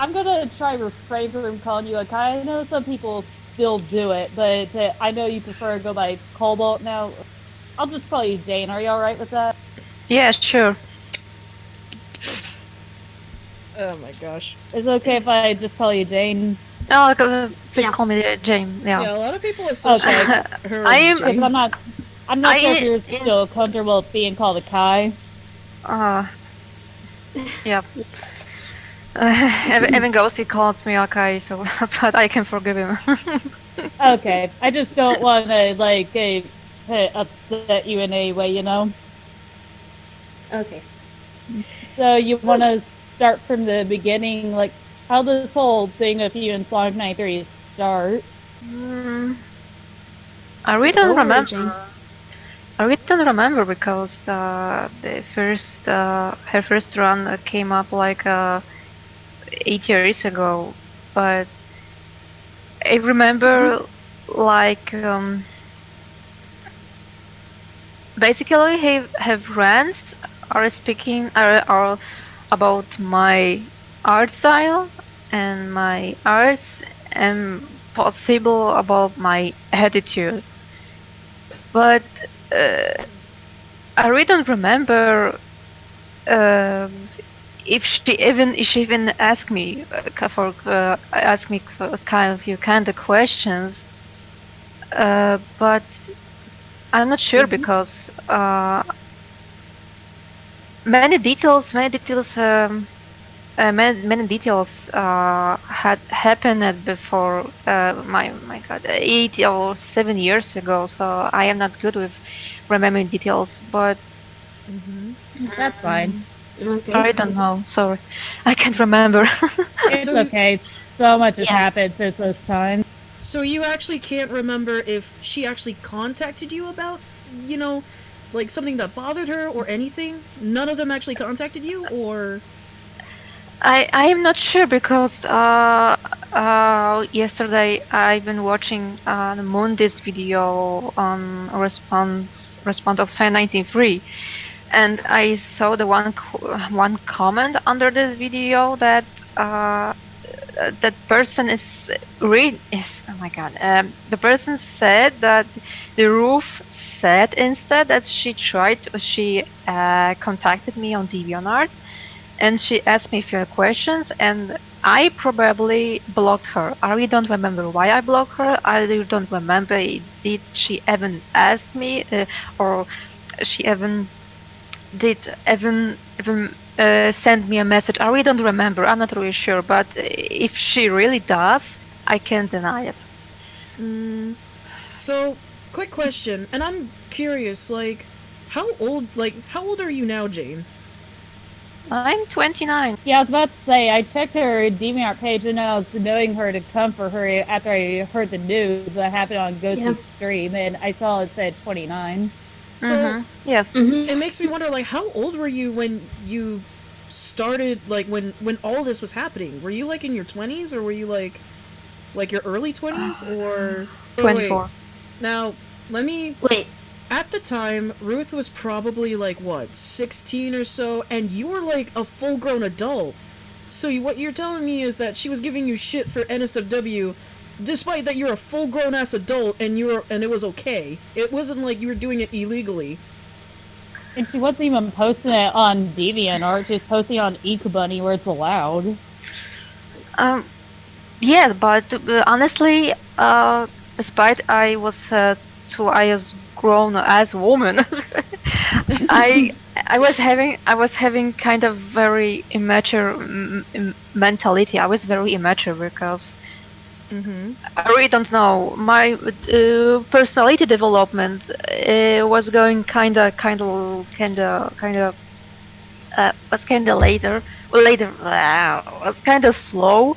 I'm gonna try refrain from calling you Akai. I know some people still do it, but I know you prefer to go by Cobalt now. I'll just call you Jane. Are you alright with that? Yeah, sure. Oh my gosh. Is it okay if I just call you Jane? Oh, please Yeah. call me Jane. Yeah, Yeah. a lot of people associate her I as am. Because Jane. I'm not sure if you're still comfortable with being called Akai. Yeah. Even Ghosty calls me Akai, so but I can forgive him. Okay, I just don't want to like upset you in any way, you know. Okay. So you want to start from the beginning, like how this whole thing of you and Sonic93 start? Mm, I really Go don't over it, remember. Jane. I really don't remember because her first run came up like 8 years ago, but I remember like basically have rants are about my art style and my arts and possible about my attitude, but uh, I really don't remember if she even asked me for kind of few kind of questions, but I'm not sure because many details had happened before my god 8 or 7 years ago, so I am not good with remembering details, but That's fine. Okay. I don't know, sorry. I can't remember. It's So, okay. So much has Yeah. happened since this time. so you actually can't remember if she actually contacted you about, you know, like something that bothered her or anything? None of them actually contacted you, or I am not sure because yesterday I've been watching the Moondist video on response of Sonic93, and I saw the one comment under this video that that person is oh my god, the person said that the roof said instead that she contacted me on DeviantArt and she asked me a few questions, and I probably blocked her. I really don't remember why I blocked her. I really don't remember did she even ask me or she even send me a message. I really don't remember. I'm not really sure, but if she really does, I can't deny it. so. Quick question, and I'm curious, like, how old are you now, Jane? I'm 29. Yeah, I was about to say, I checked her DeviantArt page and I was knowing her to come for her after I heard the news that happened on Yeah. Ghost's stream, and I saw it said 29. So Yes. it makes me wonder, like, how old were you when you started, like, when all this was happening? Were you like in your 20s, or were you like your early 20s, or 24. Wait. Now, let me. Wait. At the time, Ruth was probably like what, 16 or so, and you were like a full-grown adult. So what you're telling me is that she was giving you shit for NSFW, despite that you're a full-grown ass adult and it was okay. It wasn't like you were doing it illegally. And she wasn't even posting it on DeviantArt, she was posting it on Ecobunny where it's allowed. Yeah, but honestly, despite I was grown as a woman, I was having kind of very immature mentality. I was very immature because I really don't know. My personality development was going kind of was kind of later was kind of slow.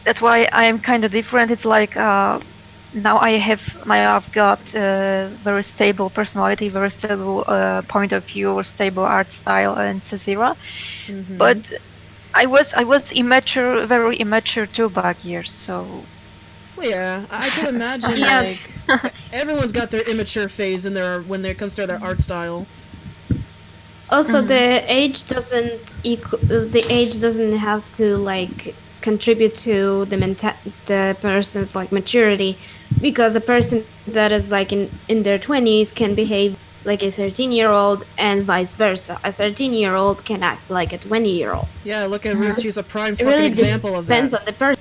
That's why I am kind of different. It's like now I've got very stable personality, very stable point of view, stable art style, and etc. But I was immature, very immature too back years. So Well, yeah, I can imagine. Yeah. Like everyone's got their immature phase in their when it comes to their art style. Also, the age doesn't have to like contribute to the person's like maturity, because a person that is like in their 20s can behave like a 13-year-old, and vice versa. A 13-year-old can act like a 20-year-old. Yeah, look at Ruth. She's a prime It fucking really example of depends that. on the person.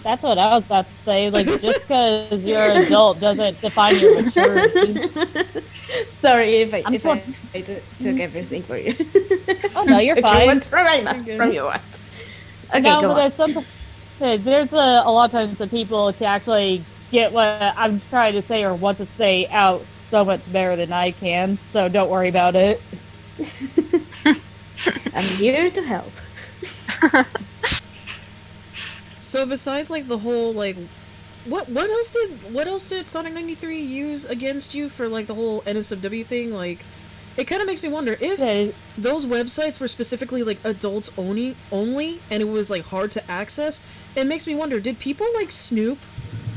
That's what I was about to say. Like, just because you're an adult doesn't define your maturity. Sorry if I I'm if for- I took everything for you. Oh no, you're Took fine. your words from good. from your wife. Okay, No, go but on. there's a lot of times that people can actually get what I'm trying to say or want to say out so much better than I can. So don't worry about it. I'm here to help. So besides like the whole like what else did Sonic93 use against you for like the whole NSFW thing? Like it kind of makes me wonder if those websites were specifically like adults only and it was like hard to access. It makes me wonder, did people like snoop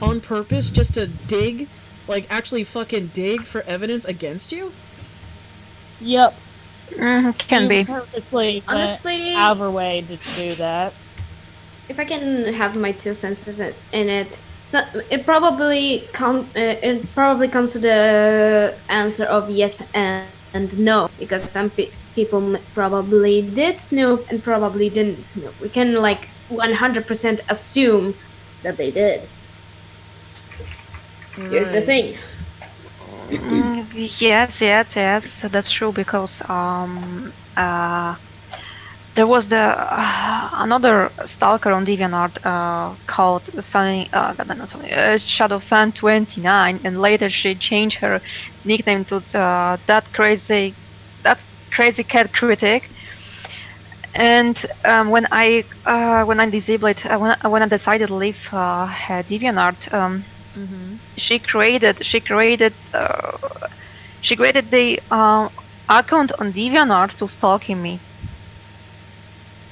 on purpose just to dig, like actually fucking dig for evidence against you? Yep. Can You be. purposely went Honestly, out of her way to do that. if I can have my 2 cents in it, so it probably comes to the answer of yes and no, because some people probably did snoop and probably didn't snoop. We can like 100% assume that they did. Here's the thing. Yes, that's true, because there was the another stalker on DeviantArt called Shadow Fan 29, and later she changed her nickname to that crazy cat critic. And when I disabled when I decided to leave DeviantArt, she created the account on DeviantArt to stalking me.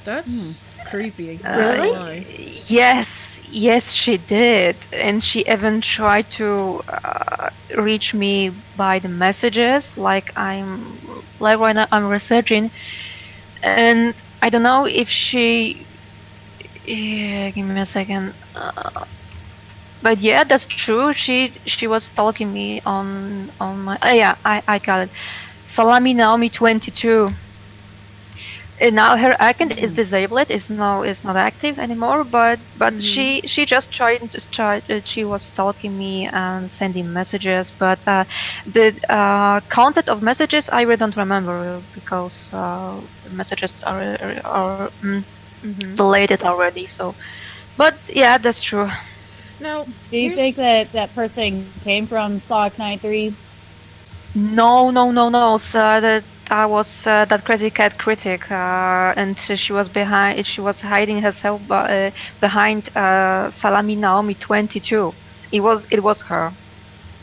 That's creepy. Really? Yes, she did, and she even tried to reach me by the messages. Like right now I'm researching, and I don't know if she. Yeah, give me a second. But yeah, that's true. She was stalking me on my. Yeah, I got it. Salami Naomi 22. And now her account is disabled. Is not active anymore. But she just she was stalking me and sending messages. But the content of messages I really don't remember, because the messages are deleted already. So, but yeah, that's true. Now, Do you think that person came from Sonic93? No. So that was that crazy cat critic, and she was hiding herself behind Salami Naomi 22. It was her.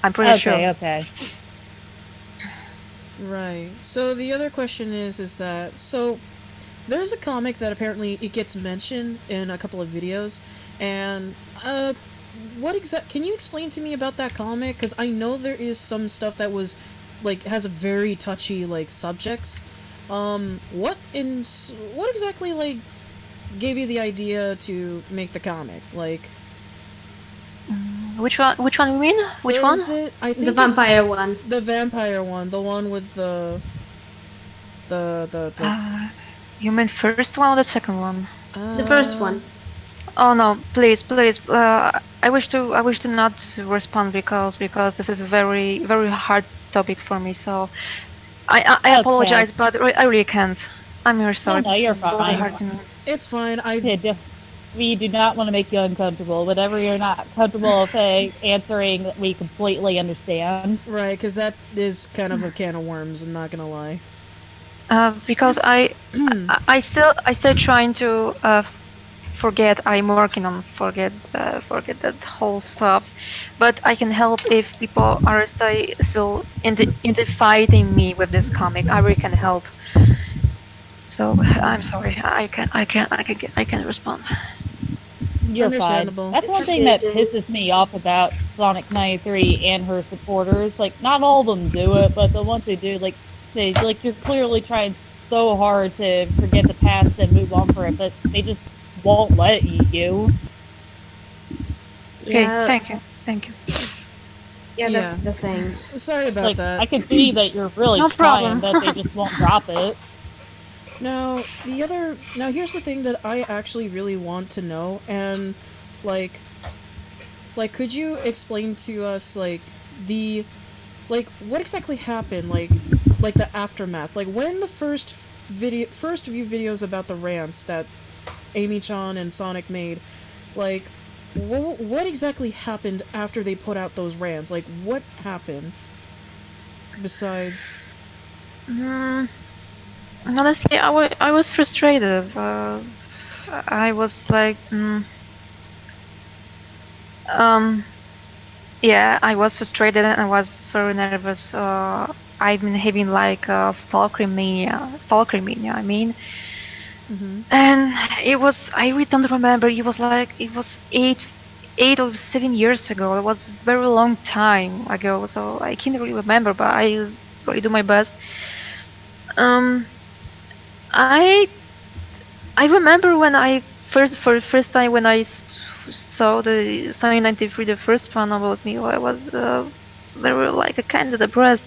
I'm pretty sure. Okay. right. So the other question is that so there's a comic that apparently it gets mentioned in a couple of videos, and can you explain to me about that comic? Because I know there is some stuff that was like has a very touchy like subjects. What exactly like gave you the idea to make the comic? Like Which one you mean? Which one? is it? I think The vampire one. The vampire one, the one with the. You mean first one or the second one? The first one. Oh no, please. I wish to not respond, because this is a very hard topic for me. So I apologize, but I really can't. I'm very sorry. No, you're This is very fine. hard to me. It's fine. We do not want to make you uncomfortable. Whatever you're not comfortable with answering, we completely understand. Right, because that is kind of a can of worms. I'm not gonna lie. Because I still trying to forget. I'm working on forget that whole stuff, but I can help if people are still into fighting me with this comic. I really can help. So I'm sorry, I can respond. You're Understandable. fine. That's one thing that pisses me off about Sonic93 and her supporters. Like, not all of them do it, but the ones who do, like, Like, you're clearly trying so hard to forget the past and move on for it, but they just won't let you. Okay, Yeah, thank you. yeah, Yeah. that's the thing. Sorry about Like, that. I can see that you're really No trying, problem. but they just won't drop it. Now, here's the thing that I actually really want to know, and, like, could you explain to us, like, what exactly happened, like, the aftermath? Like, when the first few videos about the rants that Amy-chan and Sonic made, like, what exactly happened after they put out those rants? Like, what happened? Besides... Honestly, I was frustrated. I was like, yeah, I was frustrated and I was very nervous. I've been having like stalker mania. I mean, and it was. I really don't remember. It was 8 or 7 years ago. It was very long time ago, so I can't really remember. But I really do my best. Um, I I remember when for the first time when saw the Sonic93, the first one about me, I was very like a kind of depressed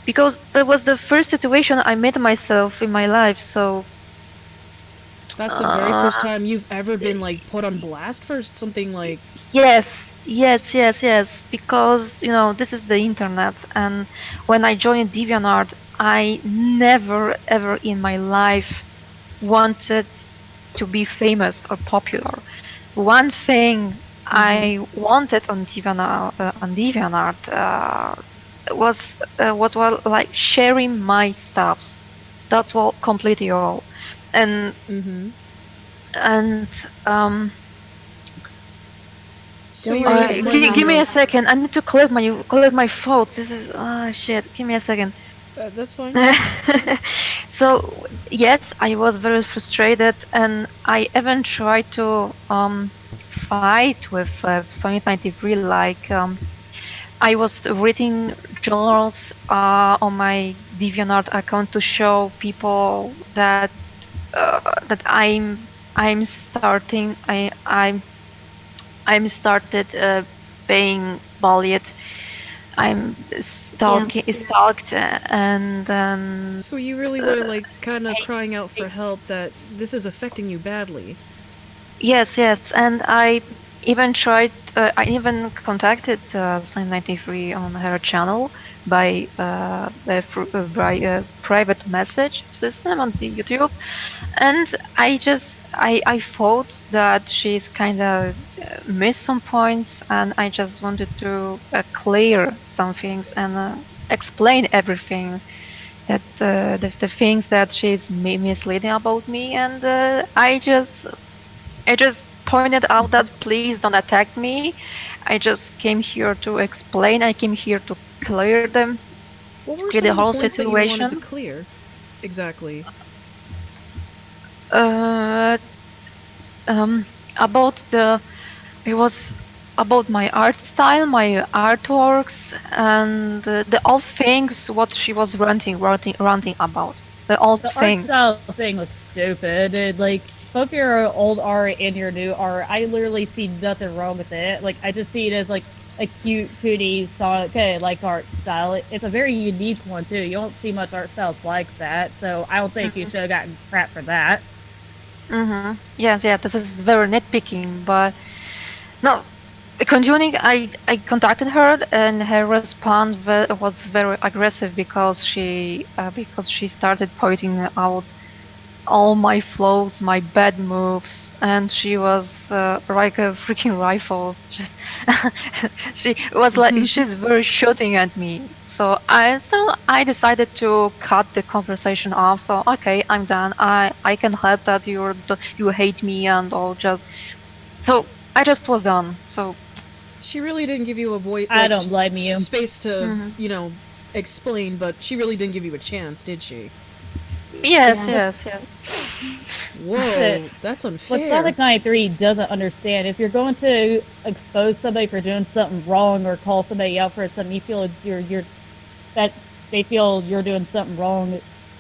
because that was the first situation I met myself in my life. So That's the very uh, first time you've ever been, like, put on blast for something like... yes, because you know this is the internet, and when I joined DeviantArt, I never ever in my life wanted to be famous or popular. One thing I wanted on DeviantArt was well like sharing my stuffs. That's all, completely all, and and So Don't you worry, just it's might, not- give me a second. I need to collect my thoughts. This is shit. Give me a second. that's fine. So yes, I was very frustrated, and I even tried to fight with Sonic93. Like I was reading journals on my DeviantArt account to show people that I'm starting I'm started being bullied. I'm Yeah. stalked, and then So you really were, like, kind of crying out for help that this is affecting you badly. yes, and I even tried. I even contacted Sign93 on her channel by a private message system on the YouTube, and I thought that she's kind of missed some points, and I just wanted to clear some things and explain everything that the things that she's misleading about me, and I just pointed out that please don't attack me. I just came here to explain. I came here to clear them, What were clear some the of the whole points that you wanted to situation. clear? Exactly. Uh, um, about the it was about my art style, my artworks, and the old things what she was ranting about. The old The art things. style thing was stupid. Like, both your old art and your new art, I literally see nothing wrong with it. Like, I just see it as like a cute 2D Sonic like art style. It's a very unique one too. You don't see much art styles like that, so I don't think you should have gotten crap for that. Yes, yeah, this is very nitpicking, but no. Continuing, I contacted her, and her response was very aggressive because she started pointing out all my flaws, my bad moves, and she was like a freaking rifle. Just she was like she's very shooting at me. So I decided to cut the conversation off. So okay, I'm done. I can help that you hate me and all. Just so I just was done. So She really didn't give you a voice, I like, don't blame you. space to, explain, but she really didn't give you a chance, did she? yes, Yeah. yes. Whoa, that's What unfair. Sonic93 doesn't understand, if you're going to expose somebody for doing something wrong or call somebody out for something you feel you're that they feel you're doing something wrong,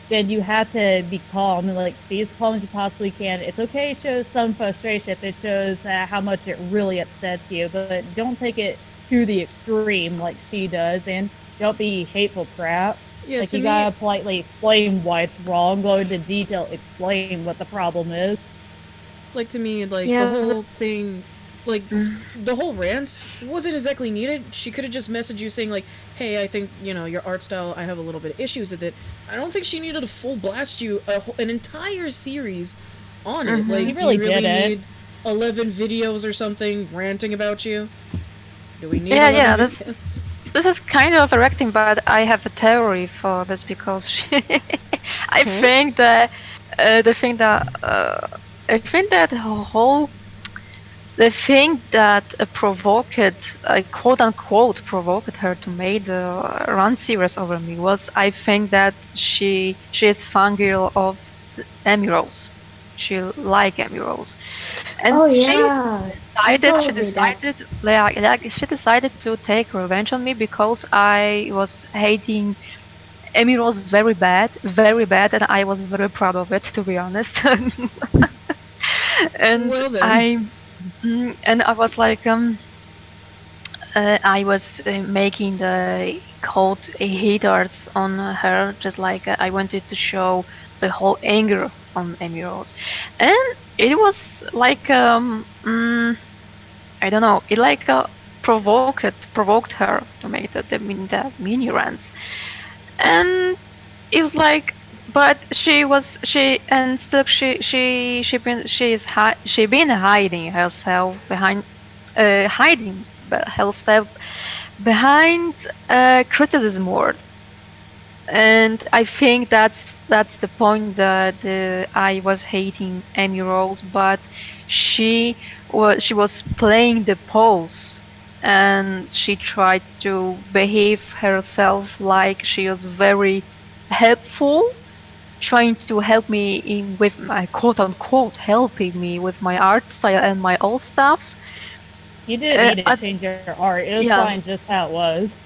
then you have to be calm and like be as calm as you possibly can. It's okay to show some frustration if it shows how much it really upsets you, but don't take it to the extreme like she does, and don't be hateful crap. Yeah, Like to you me, gotta politely explain why it's wrong, go into detail, explain what the problem is. like to me, like Yeah, the whole thing, like Mm. the whole rant wasn't exactly needed. She could have just messaged you saying like, "Hey, I think your art style. I have a little bit of issues with it." I don't think she needed to full blast you an entire series on it. Mhm. Like, She do you really really did it. need 11 videos or something ranting about you? Do we need Yeah, 11 yeah, videos? this is kind of overacting, but I have a theory for this because I Huh? think that the thing that I think that the thing that provoked, quote unquote, provoked her to make the run series over me was I think that she is fangirl of emeralds. She like emeralds, and Oh yeah, you she told me that. decided like she decided to take revenge on me because I was hating emeralds very bad, and I was very proud of it, to be honest. And Well then. I was like I was making the cold heat arts on her, just like I wanted to show the whole anger on emeralds, and it was like I don't know. It like provoked her to make the mini runs, and it was like, but she still she been hiding herself behind herself behind criticism word, and I think that's the point that I was hating Amy Rose, but she was playing the pose, and she tried to behave herself like she was very helpful, trying to help me in with my quote unquote helping me with my art style and my old stuffs. You didn't need to At, change your art. It was yeah, fine just how it was,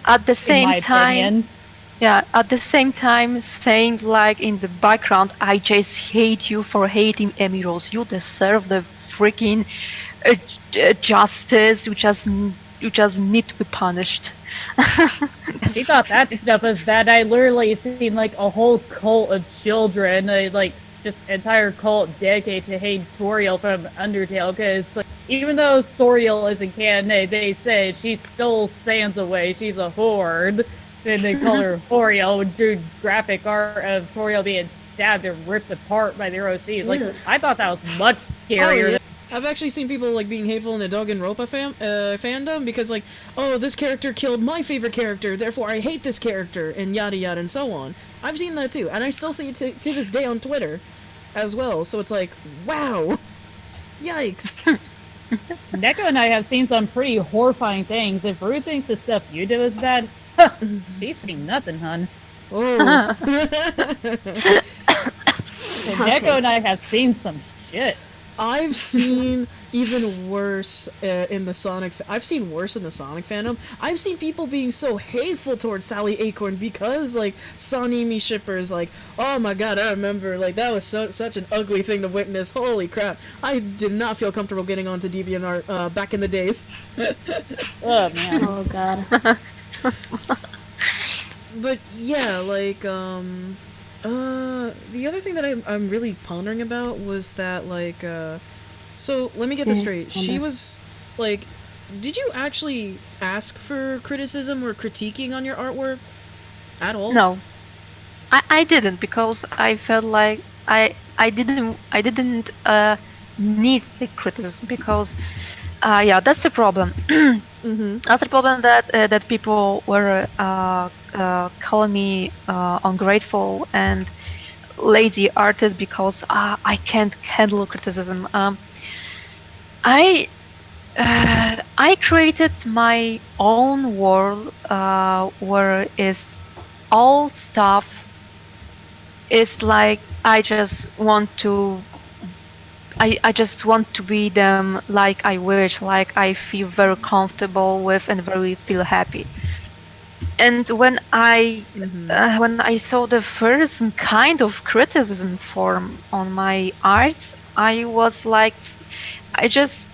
at the in same my time. opinion. Yeah, at the same time saying like in the background, I just hate you for hating emeralds. You deserve the freaking justice. You just need to be punished. She That's thought what that it is. stuff was bad. I literally seen like a whole cult of children, like just entire cult dedicated to hate Toriel from Undertale. Because like, even though Soriel isn't canon, they say she stole Sans away. She's a horde. Then they call her Toriel and drew graphic art of Toriel being stabbed and ripped apart by the OCs. Like Ugh. I thought that was much Oh scarier. yeah. I've actually seen people like being hateful in the Danganronpa fandom because like, oh, this character killed my favorite character, therefore I hate this character, and yada yada and so on. I've seen that too, and I still see it to this day on Twitter, as well. So it's like, wow, yikes. Neko and I have seen some pretty horrifying things. If Ruth thinks the stuff you do is bad, she's seen nothing, hun. Oh. Neko and I have seen some shit. I've seen even worse in the Sonic. I've seen worse in the Sonic fandom. I've seen people being so hateful towards Sally Acorn because like Sonimi shippers. Like, oh my god, I remember like that was such an ugly thing to witness. Holy crap! I did not feel comfortable getting onto DeviantArt back in the days. Oh man. Oh god. But yeah, like the other thing that I'm really pondering about was that like so let me get this straight. She was like, did you actually ask for criticism or critiquing on your artwork at all? No, I didn't because I felt like I didn't need the criticism because yeah, that's the problem. Mm-hmm. That's the problem that people were calling me ungrateful and lazy artist because I can't handle criticism. I created my own world where is all stuff is like I just want to be them like I wish, like I feel very comfortable with and very feel happy. And when Mm-hmm. when I saw the first kind of criticism form on my arts, I was I just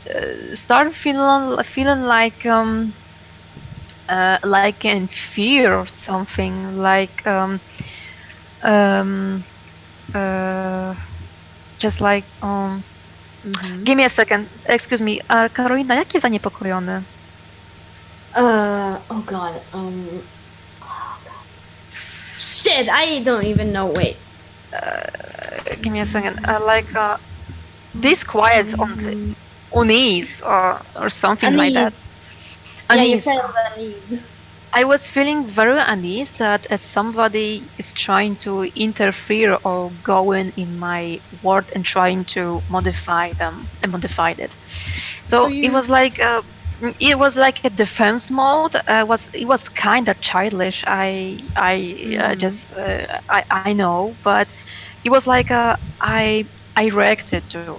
started feeling like in fear or something, um, uh, just like Mm-hmm. Give me a second. Excuse me. Karolina, jaki zaniepokojony? Oh god. Shit, I don't even know. Wait. Give me a second. Disquiet unease or something like that. Unease. Yeah, you Unease. felt unease. I was feeling very unease that somebody is trying to interfere or go in my word and trying to modify them and modified it. So So you. it was like a defense mode. It was kind of childish. Mm-hmm. I know, but it was I reacted to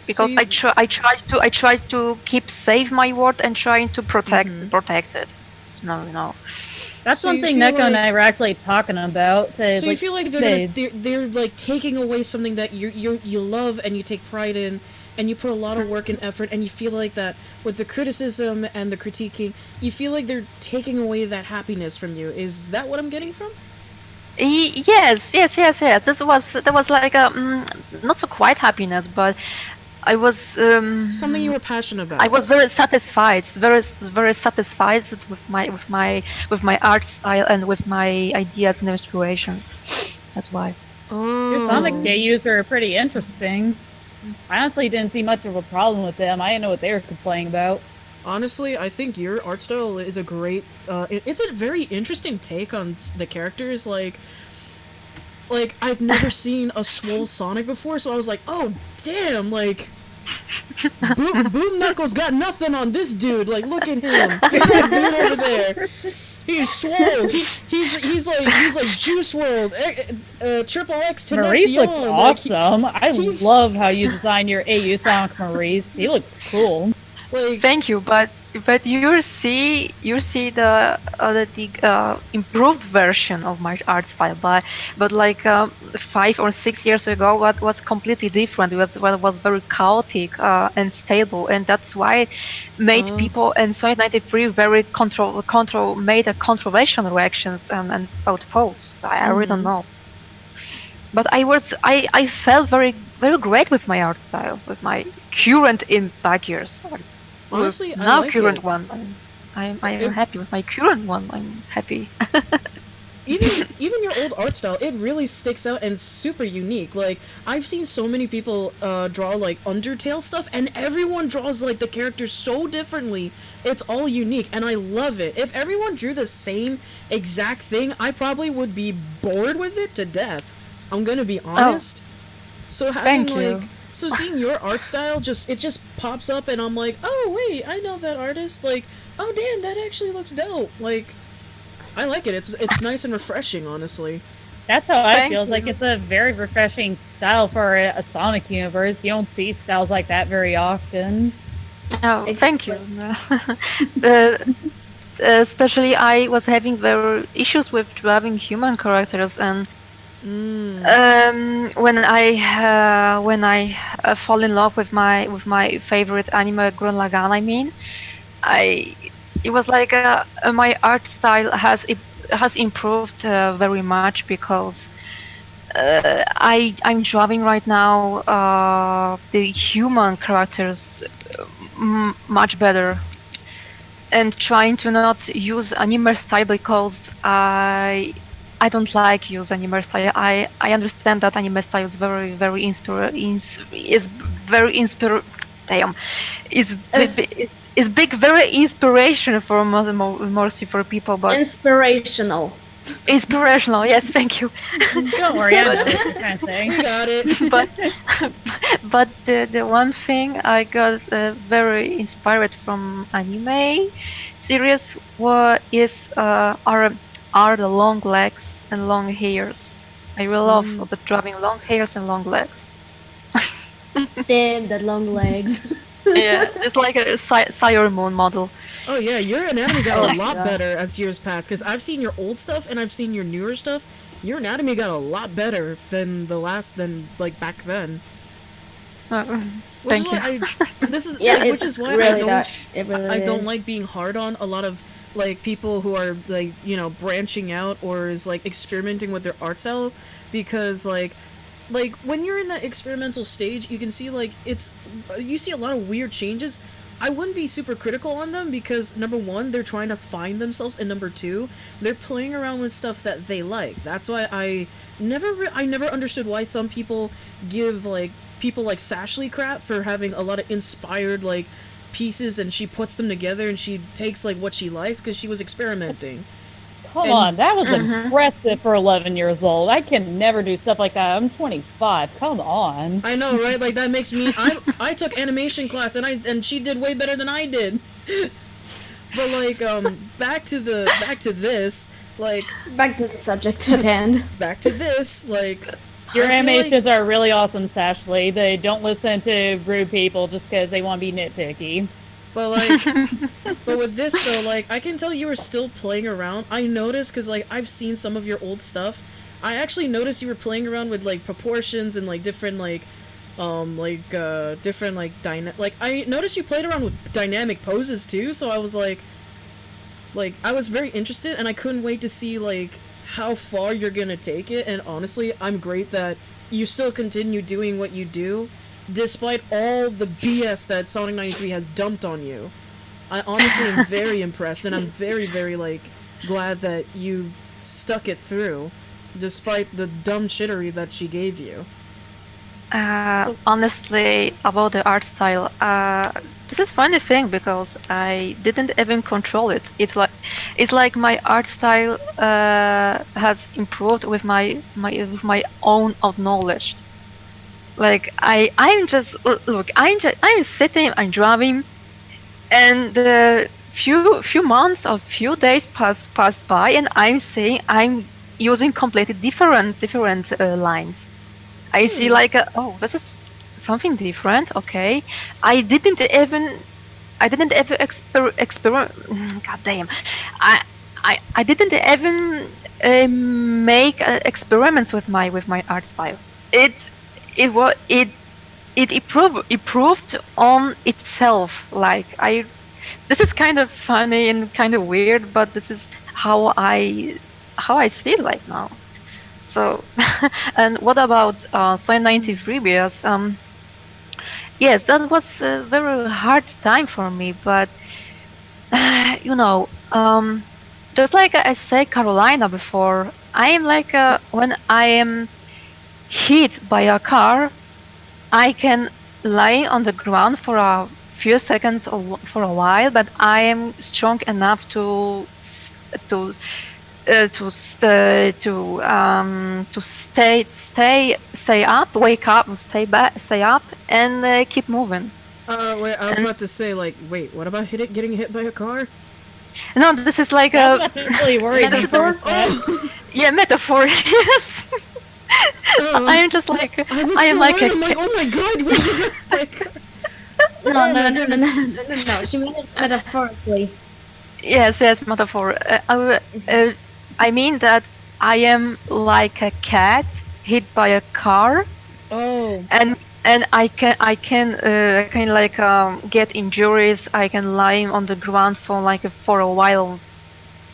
So because you. I tried to keep safe my word and trying to Mm-hmm. protect it. No, no. That's So one you thing feel Neko and like. I were actually talking about. So you Like, feel like they they're like taking away something that you love and you take pride in, and you put a lot of work and effort, and you feel like that with the criticism and the critiquing, you feel like they're taking away that happiness from you. Is that what I'm getting from? Yes. That was like a not so quite happiness, but I was Something you were passionate I about. was very satisfied, very satisfied with my art style and with my ideas and inspirations. That's why. your Sonic Oh. KUs are pretty interesting. I honestly didn't see much of a problem with them. I didn't know what they were complaining about. Honestly, I think your art style is a great. It's a very interesting take on the characters. Like I've never seen a swole Sonic before, so I was like, oh damn, like Boom Knuckles got nothing on this dude. Like, look at him, look at that dude over there. He's swole. He's like Juice World, Triple X Maurice looks Tenacion. awesome. I He's love how you designed your AU Sonic Maurice. He looks cool. like Thank you, but you see the improved version of my art style, but 5 or 6 years ago, what was completely different. It was very chaotic and stable, and that's why made uh people and Sonic93 very control made a controversial reactions and about posts. I really don't know, but I felt very great with my art style, with my current in back years. With honestly, I now like it. current one, I am It happy with my current one. I'm happy. even your old art style, it really sticks out and super unique. Like I've seen so many people draw like Undertale stuff, and everyone draws like the characters so differently. It's all unique, and I love it. If everyone drew the same exact thing, I probably would be bored with it to death. I'm gonna be Oh, honest. So having thank like you. so seeing your art style just pops up, and I'm like, oh wait, I know that artist. Like, oh damn, that actually looks dope. Like I like it. It's nice and refreshing, honestly. That's how I Thank feel. It's like you. it's a very refreshing style for a Sonic universe. You don't see styles like that very often. Oh, thank you. Exactly. uh, Especially, I was having very issues with drawing human characters, and Mm. when I fall in love with my favorite anime, Gurren Lagann, I mean, I it was my art style has improved very much because I'm drawing right now the human characters much better and trying to not use anime style because I don't like use anime style. I understand that anime style is very is very inspir damn is Ins- is big very inspiration for mostly for people, but Inspirational. inspirational. Yes, thank you. Don't worry, I But know what you're trying to say. We got it. but but the one thing I got very inspired from anime series are the long legs and long hairs. I really love Mm. the drawing long hairs and long legs. Damn, that long legs. Yeah, it's like a Sailor Moon model. Oh yeah, your anatomy got a lot Yeah. better as years pass. Because I've seen your old stuff and I've seen your newer stuff. Your anatomy got a lot better than like back then. Which Thank is why you. this is Yeah, which is why really it really I don't is. like being hard on a lot of like people who are like branching out or is like experimenting with their art style, because like when you're in that experimental stage you can see like you see a lot of weird changes. I wouldn't be super critical on them because number one, they're trying to find themselves, and number two, they're playing around with stuff that they like. That's why I never understood why some people give like people like Sashley crap for having a lot of inspired like pieces and she puts them together and she takes like what she likes because she was experimenting. Come And- on, that was impressive for 11 years old. I can never do stuff like that. I'm 25. Come on. I know, right? Like that makes me. I took animation class and she did way better than I did. But like back to this like Back to the subject at hand. back to this like Your I feel animations are really awesome, Sashley. They don't listen to rude people just because they want to be nitpicky. But like, but with this though, like I can tell you were still playing around. I noticed because like I've seen some of your old stuff. I actually noticed you were playing around with like proportions and like different different like like I noticed you played around with dynamic poses too. So I was like I was very interested and I couldn't wait to see like how far you're gonna take it. And honestly, I'm great that you still continue doing what you do. Despite all the BS that Sonic93 has dumped on you. I honestly am very impressed, and I'm very, very, like, glad that you stuck it through, despite the dumb shittery that she gave you. Honestly, about the art style, this is funny thing because I didn't even control it. It's like my art style has improved with my own knowledge. Like I'm just look, I'm sitting, I'm driving, and few months or few days passed by, and I'm saying I'm using completely different lines. I see like oh, this is something different. Okay, I didn't ever experiment. God damn, I didn't even make experiments with my art style. It improved on itself. Like this is kind of funny and kind of weird, but this is how I see it like now. So, and what about Sonic93? Because yes, that was a very hard time for me, but you know, just like I said, Carolina before, I am like when I am hit by a car, I can lie on the ground for a few seconds or for a while, but I am strong enough to stay up, wake up, stay up, and keep moving. Wait, I was about to say, like, wait, what about getting hit by a car? No, this is like I'm a not really worried. Metaphor? yeah, metaphor. Yes. I am just like I was I am so like worried, a I'm like, oh my god, wait, you got like... No. She meant it metaphorically. yes, metaphor. I mean that I am like a cat hit by a car, Oh. and I can like get injuries. I can lie on the ground for a while,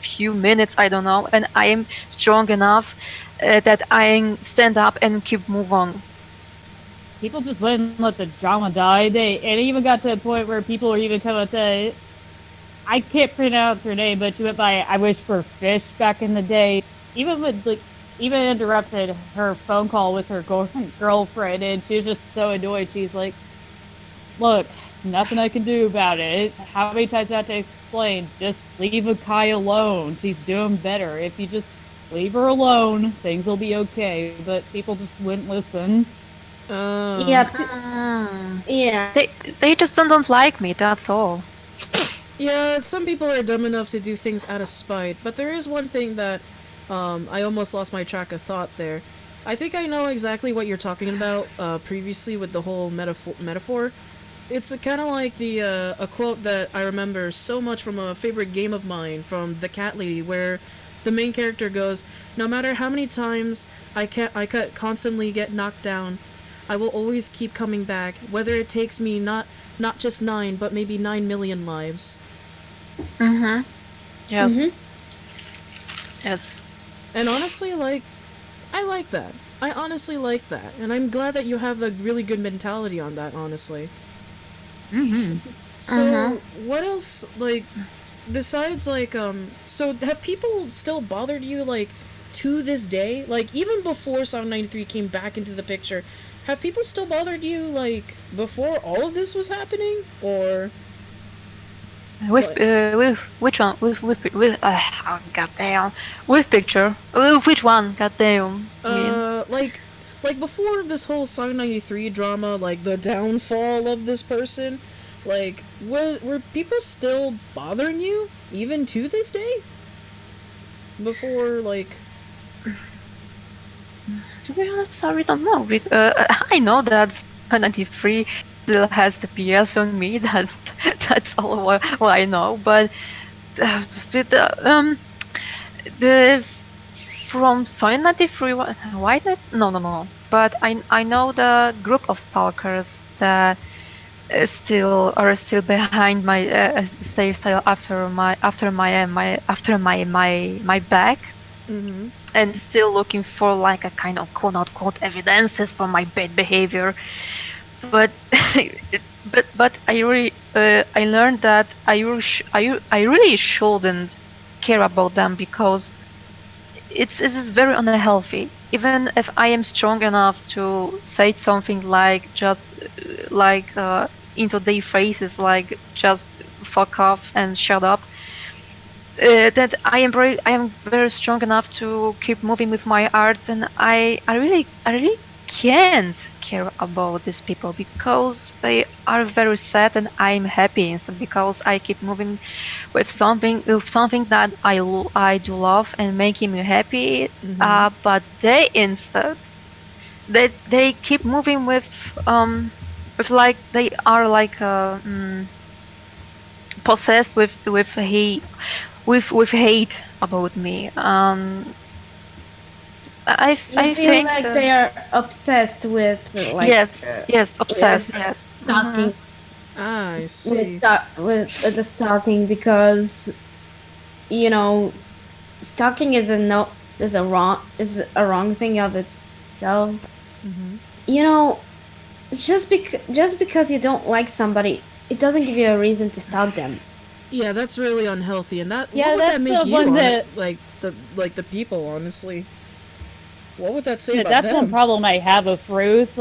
few minutes, I don't know, and I am strong enough that I can stand up and keep move on. People just wouldn't let the drama die. It even got to a point where people were even coming to. I can't pronounce her name, but she went by "I wish for fish" back in the day. Even interrupted her phone call with her girlfriend, and she was just so annoyed. She's like, "Look, nothing I can do about it. How many times do I have to explain? Just leave Akai alone. She's doing better. If you just leave her alone, things will be okay." But people just wouldn't listen. Yeah, yeah. They just don't like me. That's all. Yeah, some people are dumb enough to do things out of spite, but there is one thing that, I almost lost my track of thought there. I think I know exactly what you're talking about, previously with the whole metaphor. It's kind of like the a quote that I remember so much from a favorite game of mine from The Cat Lady, where the main character goes, "No matter how many times I constantly get knocked down, I will always keep coming back, whether it takes me not just 9, but maybe 9 million lives." Mm-hmm. Yes. Mhm. Yes. And honestly, like, I like that. I honestly like that, and I'm glad that you have a really good mentality on that. Honestly. Mm-hmm. So, what else, like, besides, like, so have people still bothered you, like, to this day? Like, even before Sonic93 came back into the picture, have people still bothered you, like, before all of this was happening? Or, With which one? With oh, goddamn. With picture. With which one? Goddamn. I mean. like before this whole Sonic93 drama, like, the downfall of this person, like, were people still bothering you, even to this day? Before, like... To be honest, I really don't know. I know that 93 still has the PS on me. That's all what I know. But with the from Sonic 93, why not? No. But I know the group of stalkers that are still behind my stay style after my back, Mm-hmm. and still looking for like a kind of quote unquote evidences for my bad behavior. But but I learned that I really shouldn't care about them, because it's very unhealthy. Even if I am strong enough to say something like just into their faces, like just fuck off and shut up, that I am very strong enough to keep moving with my arts, and I really can't care about these people, because they are very sad and I'm happy instead, because I keep moving with something that I do love and making me happy. But they instead they keep moving with like they are like possessed with hate about me. You I feel think like they are obsessed with like yes, obsessed, yes. stalking I see. with the stalking, because you know stalking is a no is a wrong thing of itself. You know, just because you don't like somebody, it doesn't give you a reason to stalk them. Yeah, that's really unhealthy, and that Yeah, what would that that's make the you one on that- it? Like the people, honestly. What would that say Yeah, about that's one them? problem I have with Ruth.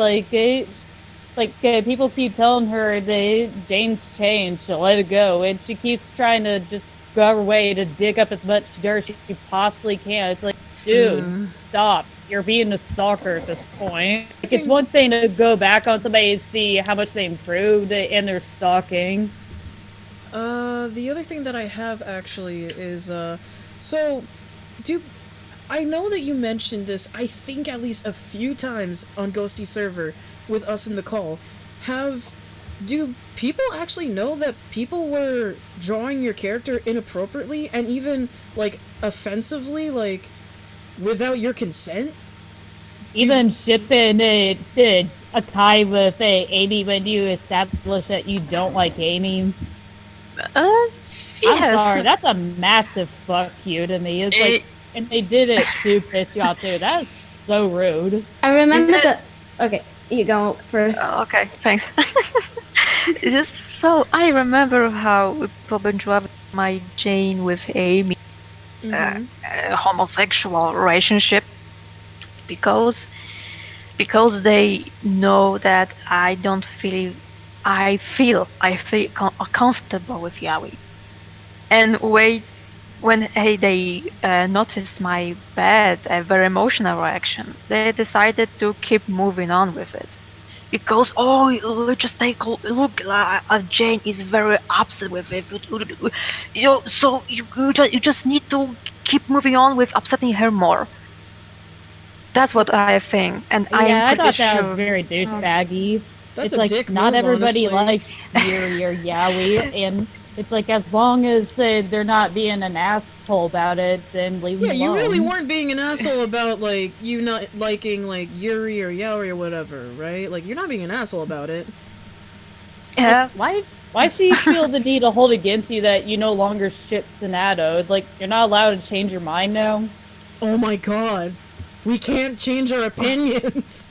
People keep telling her that Jane's changed, to let it go, and she keeps trying to just go her way to dig up as much dirt she possibly can. It's like, dude, stop. You're being a stalker at this point. Like, it's one thing to go back on somebody and see how much they improved in their stalking. The other thing that I have actually is, so, do, I know that you mentioned this, I think at least a few times on Ghosty server with us in the call. Do people actually know that people were drawing your character inappropriately and even, like, offensively, like, without your consent? Even shipping Akai with Amy when you establish that you don't like Amy. I'm Yes. sorry, that's a massive fuck you to me. It's like, and they did it to piss you off too. That is so rude. I remember that. Okay, you go first. Okay, thanks. So I remember how Bob Drove my Jane with Amy, a homosexual relationship, because they know that I feel comfortable with Yaoi. And when they noticed my bad, very emotional reaction, they decided to keep moving on with it. Because just take a look, Jane is very upset with it. You just need to keep moving on with upsetting her more. That's what I think, and I am Yeah, I pretty thought that sure. was very douchebaggy. That's it's a like dick not move, everybody honestly. likes Yuri or Yaoi, and it's like as long as they're not being an asshole about it, then leave them Yeah, you really alone. weren't being an asshole about, like, you not liking, like, Yuri or Yaoi or whatever, right? Like, you're not being an asshole about it. Yeah. Why she feel the need to hold against you that you no longer ship Sonato? Like you're not allowed to change your mind now. Oh my god. We can't change our opinions.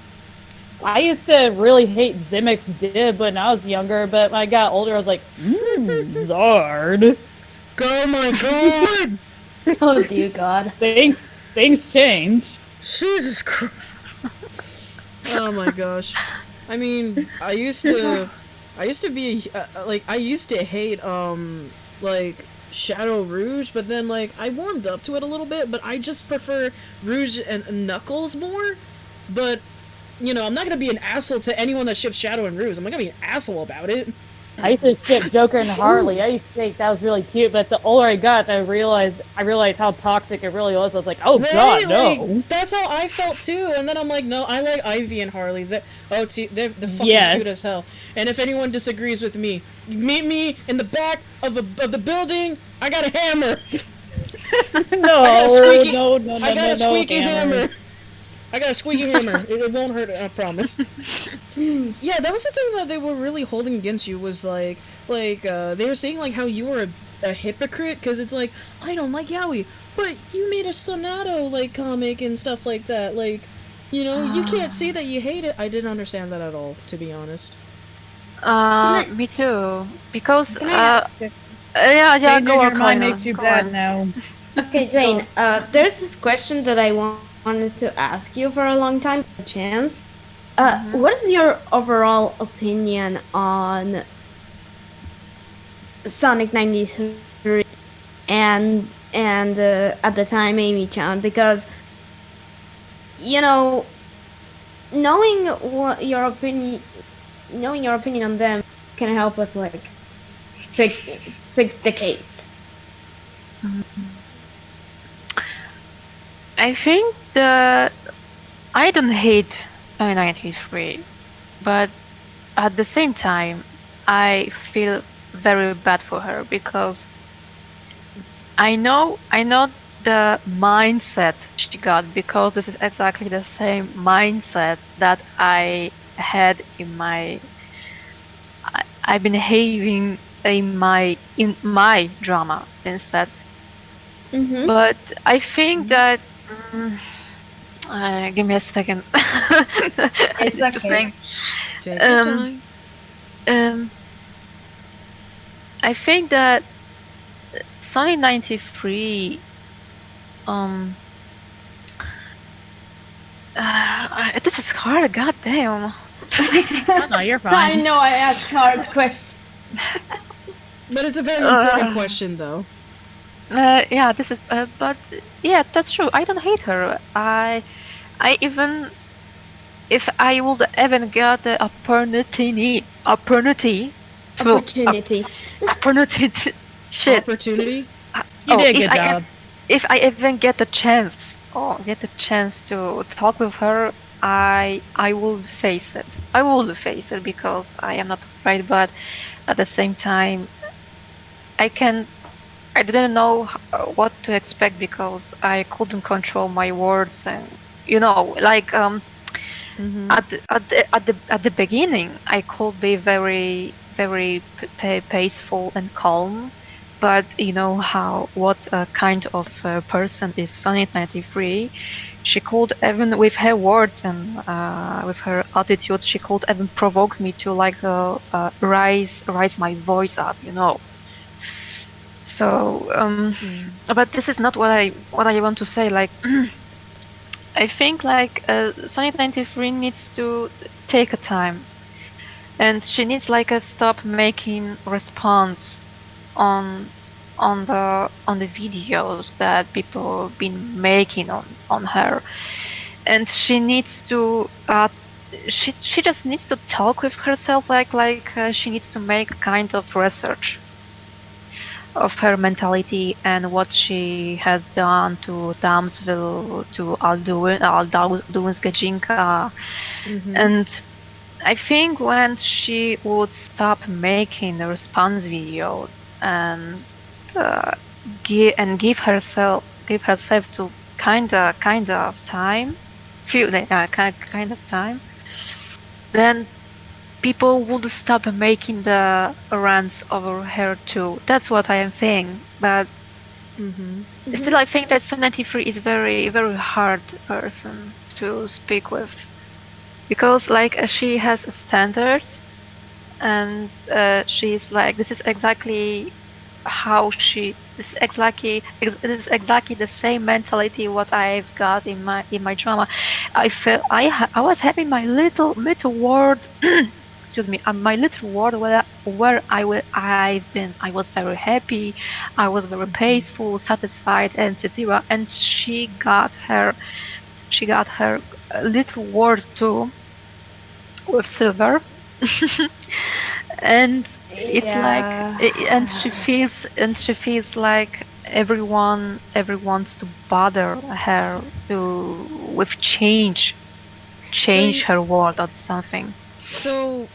I used to really hate Zimix Dib when I was younger, but when I got older, I was like, Zard. Oh my god! Oh dear God. Things change. Jesus Christ. Oh my gosh. I mean, I used to be, like, I used to hate, like, Shadow Rouge, but then, like, I warmed up to it a little bit, but I just prefer Rouge and Knuckles more. But, you know, I'm not gonna be an asshole to anyone that ships Shadow and Rouge. I'm not gonna be an asshole about it. I used to ship Joker and Harley. I used to think that was really cute, but the older I got, I realized how toxic it really was. I was like, oh Right? god, no. Like, that's how I felt too. And then I'm like, no, I like Ivy and Harley. They're fucking Yes. cute as hell. And if anyone disagrees with me, meet me in the back of the building. I got a hammer. No, I got a squeaky, no, I got a squeaky hammer. hammer. I got a squeaky hammer. It won't hurt, I promise. Yeah, that was the thing that they were really holding against you was like they were saying like how you were a hypocrite because it's like I don't like Yaoi, but you made a Sonato like comic and stuff like that. Like, you know, you can't say that you hate it. I didn't understand that at all, to be honest. Me too. Because Can I ask yeah, Changing go your on, mind Kaina, makes you go bad on. now. Okay, Jane, there's this question that I wanted to ask you for a long time. Chance, what is your overall opinion on Sonic93 and at the time Amy-chan? Because you know, knowing what your opinion, knowing your opinion on them can help us like fix the case. I think that I don't hate 93, but at the same time, I feel very bad for her because I know the mindset she got because this is exactly the same mindset that I had in my I've been having in my drama instead. Mm-hmm. But I think that give me a second. I It's need to okay. think. Take your Um, time. I think that Sonic93 this is hard, goddamn. Oh, no, you're I fine. know I asked hard questions. But it's a very important question, though. Yeah, this is but yeah, that's true. I don't hate her. I even if I would even get the opportunity shit. Opportunity. You did a If good job. if I even get the chance, to talk with her, I will face it. I will face it because I am not afraid, but at the same time, I didn't know what to expect because I couldn't control my words and like at the beginning I could be very very peaceful and calm, but you know what kind of person is Sonic93. She could even with her words and with her attitude she could even provoke me to like raise my voice up, so but this is not what I want to say. Like I think like Sonic93 needs to take a time, and she needs like a stop making response on the videos that people been making on her, and she needs to she just needs to talk with herself, like she needs to make kind of research of her mentality and what she has done to Damsville, to Alduin's Gajinka, and I think when she would stop making a response video and give herself to kind of time, kind of time, then people would stop making the rants over her too. That's what I am thinking. But still, I think that Sonic93 is very hard person to speak with, because like she has standards, and she's like, this is exactly how she. This is exactly the same mentality what I've got in my drama. I felt I was having my little world. Excuse me, my little world where I've been. I was very happy. I was very peaceful, satisfied, and etc. And she got her little world too, with Silver. And it's like and she feels like everyone wants to bother her with change her world or something. So,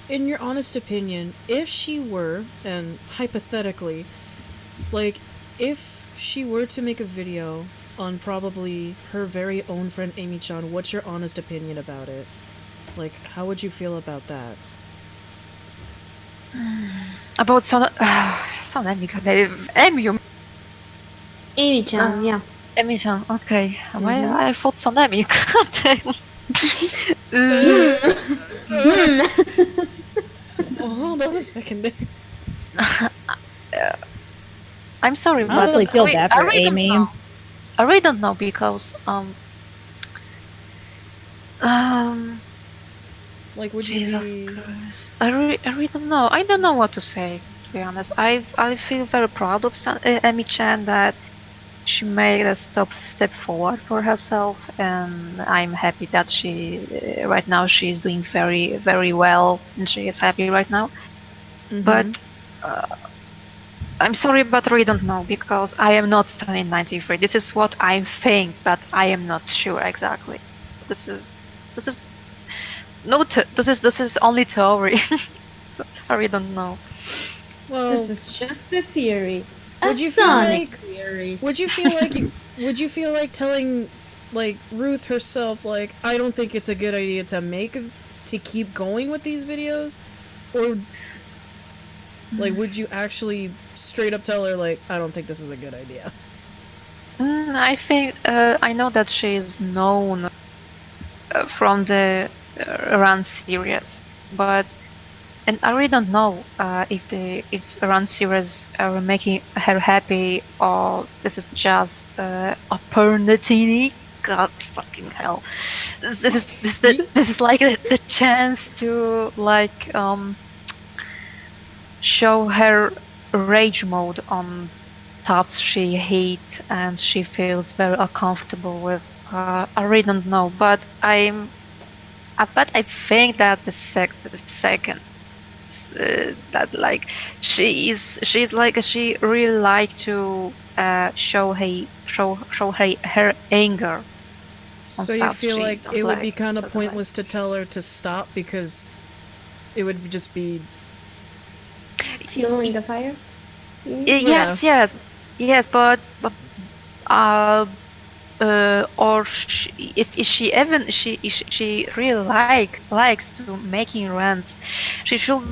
in your honest opinion, if she were, and hypothetically, like, if she were to make a video on probably her very own friend Amy-chan, what's your honest opinion about it? Like, how would you feel about that? About Amy. Amy-chan, yeah. Amy-chan, okay. I thought Sonami. Oh, hold on a second there. I'm sorry, I but honestly feel bad for Amy. I really don't know, because like, would Jesus you be... Christ. I really don't know. I don't know what to say, to be honest. I feel very proud of Amy-chan that she made a step forward for herself, and I'm happy that she right now she's doing very well, and she is happy right now. But I'm sorry, but I really don't know, because I am not Sonic93. This is what I think, but I am not sure exactly. This is this is only theory. So I really don't know. Well, This is just a theory. would you feel Sonic like theory. would you feel like telling, like, Ruth herself, like, I don't think it's a good idea to keep going with these videos? Or, like, would you actually straight up tell her, like, I don't think this is a good idea? I think I know that she is known from the Run series, and I really don't know if Run series are making her happy, or this is just opportunity. God fucking hell! This is like the chance to like show her rage mode on stuff she hates and she feels very uncomfortable with. I really don't know, but I think that the second that like she's like she really like to show her anger. So you feel like it would be kind of pointless to tell her to stop, because it would just be Fueling the fire? Yes, but or if she really likes to making rants, she should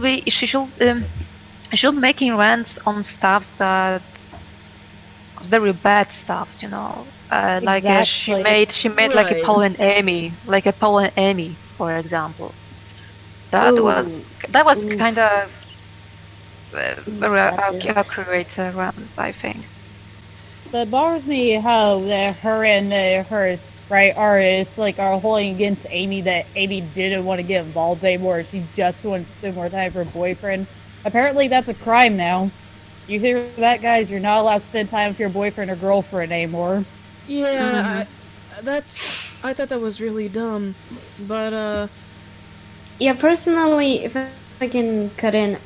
making rants on stuffs that very bad stuffs, you know. Like she made like a Paul and Amy, for example. That was kind of very accurate rants, I think. But it bothers me how her and her sprite artists are holding against Amy, that Amy didn't want to get involved anymore. She just wanted to spend more time with her boyfriend. Apparently that's a crime now. You hear that, guys? You're not allowed to spend time with your boyfriend or girlfriend anymore. Yeah, I thought that was really dumb, but yeah, personally, if I can cut in,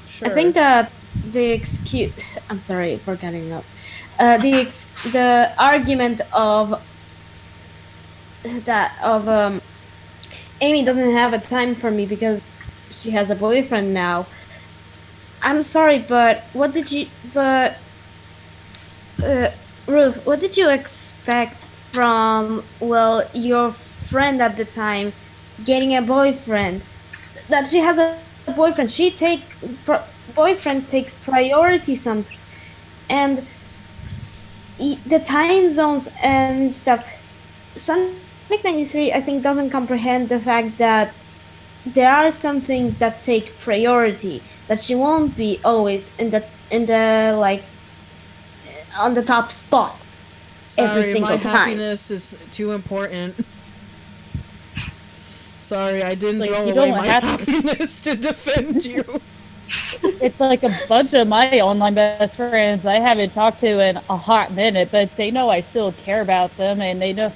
sure. I think that the excuse, I'm sorry for cutting up, the argument of Amy doesn't have a time for me because she has a boyfriend now. I'm sorry, but Ruth, what did you expect from, well, your friend at the time getting a boyfriend? That she has a boyfriend. Boyfriend takes priority something, and the time zones and stuff. Sonic93, I think, doesn't comprehend the fact that there are some things that take priority, that she won't be always in the like on the top spot every Sorry, single my time. happiness is too important. Sorry, I didn't Like, throw you away don't my have to- happiness to defend you. It's like a bunch of my online best friends I haven't talked to in a hot minute, but they know I still care about them, and I know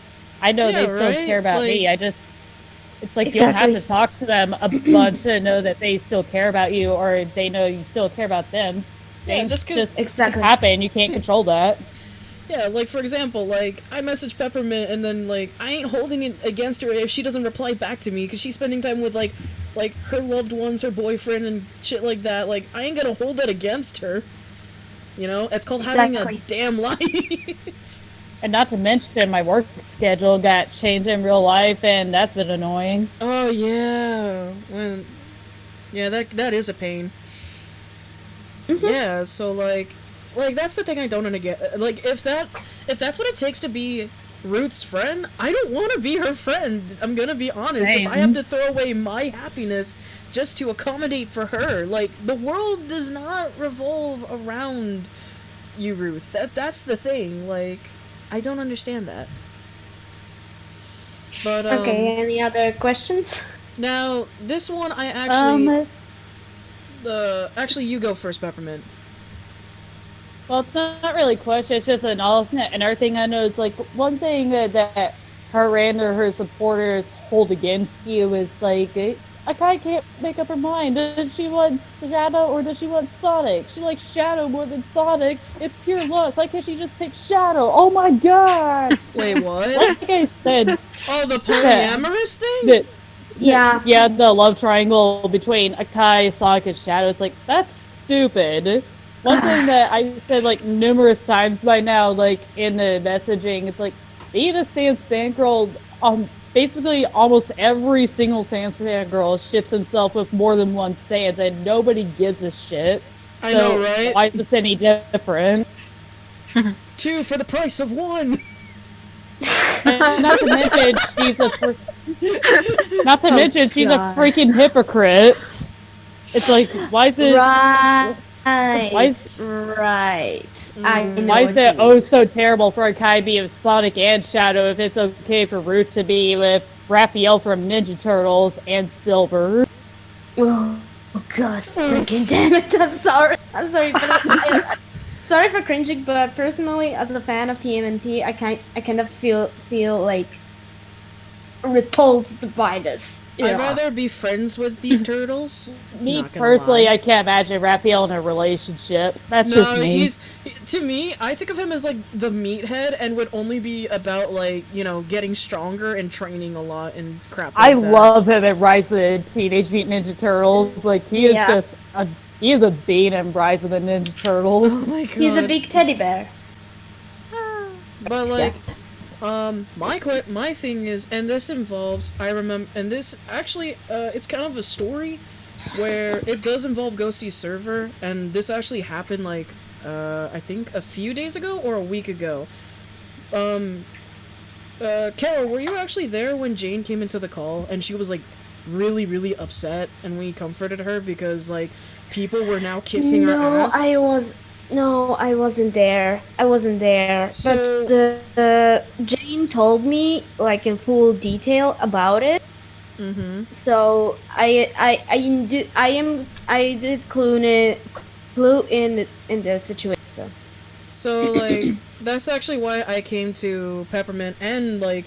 Yeah, they still right? care about me. Like- It's like you don't have Exactly. to talk to them a bunch to know that they still care about you, or they know you still care about them. Yeah, Things just 'cause- just Exactly. happen. You can't control that. Yeah, like for example, like I message Peppermint and then like I ain't holding it against her if she doesn't reply back to me because she's spending time with like her loved ones, her boyfriend and shit like that. Like I ain't gonna hold that against her. You know, it's called having a Exactly. damn life. And not to mention, my work schedule got changed in real life, and that's been annoying. Oh yeah, yeah, that is a pain. Yeah, so like that's the thing I don't get. Like if that's what it takes to be Ruth's friend, I don't want to be her friend. I'm gonna be honest. If I have to throw away my happiness just to accommodate for her, like the world does not revolve around you, Ruth. That's the thing. Like I don't understand that. But Okay, any other questions? now this one I actually Um, actually you go first, Peppermint. Well, it's not really a question. It's just an alternate. Another thing I know is like one thing that her and or her supporters hold against you is like Akai can't make up her mind. Does she want Shadow or does she want Sonic? She likes Shadow more than Sonic. It's pure lust. Why can't she just pick Shadow? Oh my god! Wait, what? Like I said, Oh, the polyamorous thing? that Yeah. yeah, the love triangle between Akai, Sonic, and Shadow. It's like that's stupid. One thing that I said like numerous times by now, like in the messaging, it's like being a Sans fangirl. Basically almost every single Sans fangirl ships himself with more than one Sans, and nobody gives a shit. I know, right? Why is this any different? 2 for the price of 1. And not to mention she's a God. freaking hypocrite. It's like why is it? Right. Why is- Right. I know Why what is you it mean. so terrible for Akai to be with Sonic and Shadow if it's okay for Ruth to be with Raphael from Ninja Turtles and Silver? Oh god, freaking damn it! I'm sorry. I'm sorry, but sorry for cringing. But personally, as a fan of TMNT, I kind of feel like repulsed by this. I'd rather be friends with these turtles. Me Not gonna personally, lie. I can't imagine Raphael in a relationship. That's No, just me. to me, I think of him as like the meathead and would only be about like, you know, getting stronger and training a lot and crap like I that. love him in Rise of the Teenage Mutant Ninja Turtles. Like he is Yeah. he is a bean in Rise of the Ninja Turtles. Oh my god. He's a big teddy bear. But like, my thing is, and this involves, I remember, and this actually, it's kind of a story where it does involve Ghosty's server, and this actually happened like, I think a few days ago or a week ago. Carol, were you actually there when Jane came into the call and she was like really, really upset and we comforted her because like people were now kissing her ass? No, I wasn't there. I wasn't there. So- But the Jane told me like in full detail about it. Mm-hmm. So I did clue in the situation. So like that's actually why I came to Peppermint and like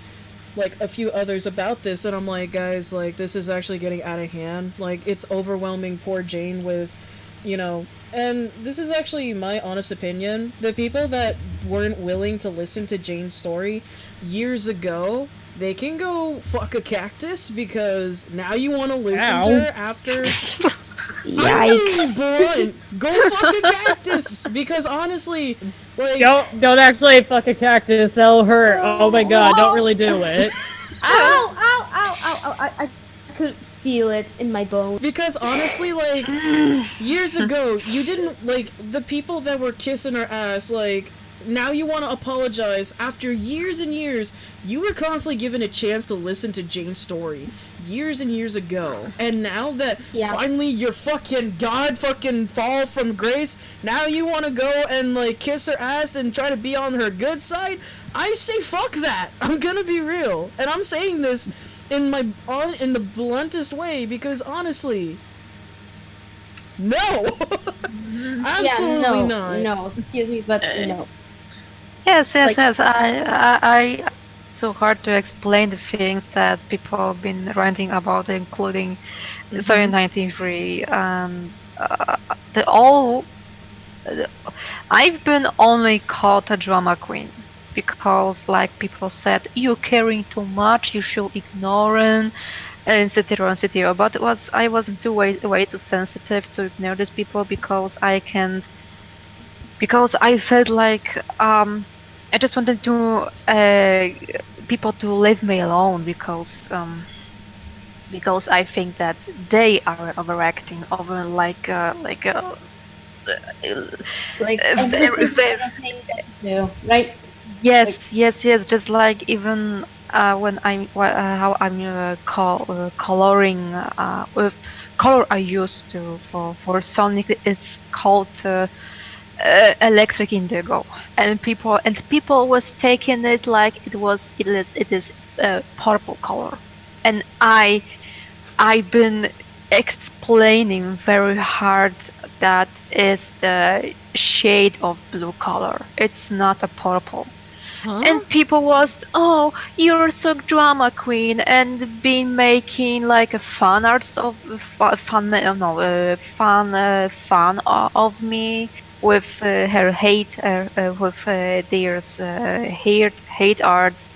a few others about this, and I'm like, guys, like this is actually getting out of hand. Like it's overwhelming poor Jane with, you know, and this is actually my honest opinion. The people that weren't willing to listen to Jane's story years ago they can go fuck a cactus because now you want to listen Ow. to her after. I'm Yikes. being blunt. Go fuck a cactus because honestly, like. Don't actually fuck a cactus. They'll hurt. Oh my god! Don't really do it. Ow, ow, ow, ow, ow. I could feel it in my bone. Because honestly, like, years ago, you didn't, like, the people that were kissing her ass, like, now you want to apologize. After years and years, you were constantly given a chance to listen to Jane's story. Years and years ago. And now that finally you're fucking God fucking fall from grace, now you want to go and, like, kiss her ass and try to be on her good side? I say fuck that. I'm gonna be real. And I'm saying this in the bluntest way because honestly, no. Absolutely not. No, excuse me, but no. Yes. I so hard to explain the things that people have been ranting about, including Sonic93 and I've been only called a drama queen because, like, people said, you're caring too much, you should ignore it, etc. etc. But I was too way too sensitive to ignore these people because I felt like I just wanted to people to leave me alone because I think that they are overacting over Every single thing that you do, right? yes, just like even when how I'm coloring with color I used to for Sonic, it's called electric indigo, and people was taking it like it is purple color, and I've been explaining very hard that is the shade of blue color. It's not a purple. Huh? And people was, oh, you're so drama queen, and been making like a fan arts of fun of me with her hate with their hate arts.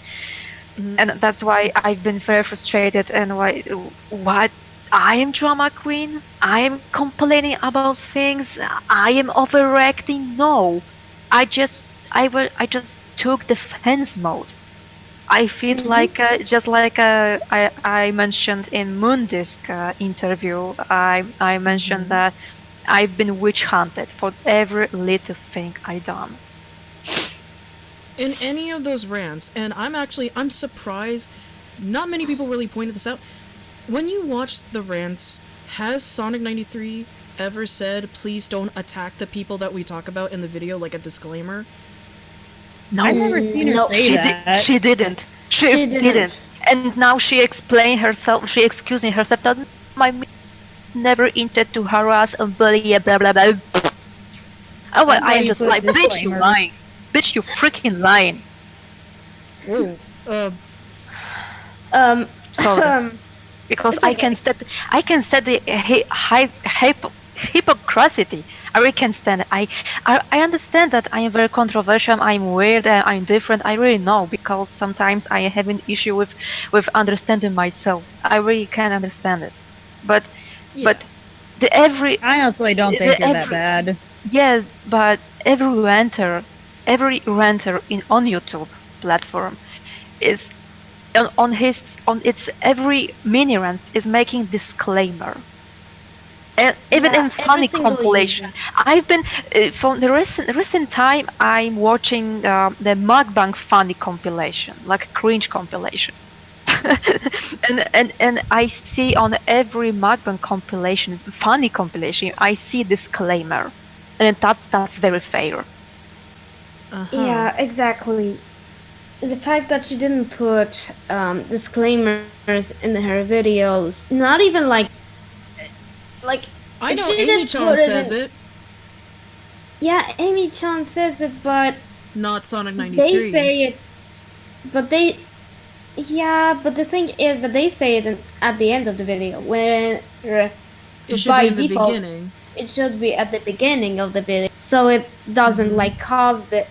And that's why I've been very frustrated. And what I am drama queen? I am complaining about things. I am overreacting. No, I just took defense mode. I feel like just like I mentioned in Moondisc interview. I mentioned that I've been witch hunted for every little thing I done. In any of those rants, and I'm surprised not many people really pointed this out. When you watch the rants, has Sonic93 ever said, please don't attack the people that we talk about in the video, like a disclaimer? No, I've never seen her say that. She didn't. She didn't. And now she explained herself. She excusing herself that my never intended to harass and bully blah blah blah. Oh, well, I am just like, bitch, you lying. Bitch, you freaking lying. Whoa. So, because I can set the hypocrisy. I really can stand it. I understand that I am very controversial. I'm weird. I'm different. I really know because sometimes I have an issue with understanding myself. I really can understand it, but I honestly don't think you're that bad. Yeah, but every ranter on YouTube platform is on its every mini rant is making disclaimer. Even in funny compilation, I've been from the recent time I'm watching the mukbang funny compilation, like cringe compilation. and I see on every mukbang compilation, funny compilation, I see disclaimer, and that's very fair. Yeah, exactly. The fact that she didn't put disclaimers in her videos, not even like I know Amy-chan says it. Yeah, Amy-chan says it, but not Sonic93. They say it, but but the thing is that they say it at the end of the video, when it should be in the beginning. It should be at the beginning of the video, so it doesn't like cause the.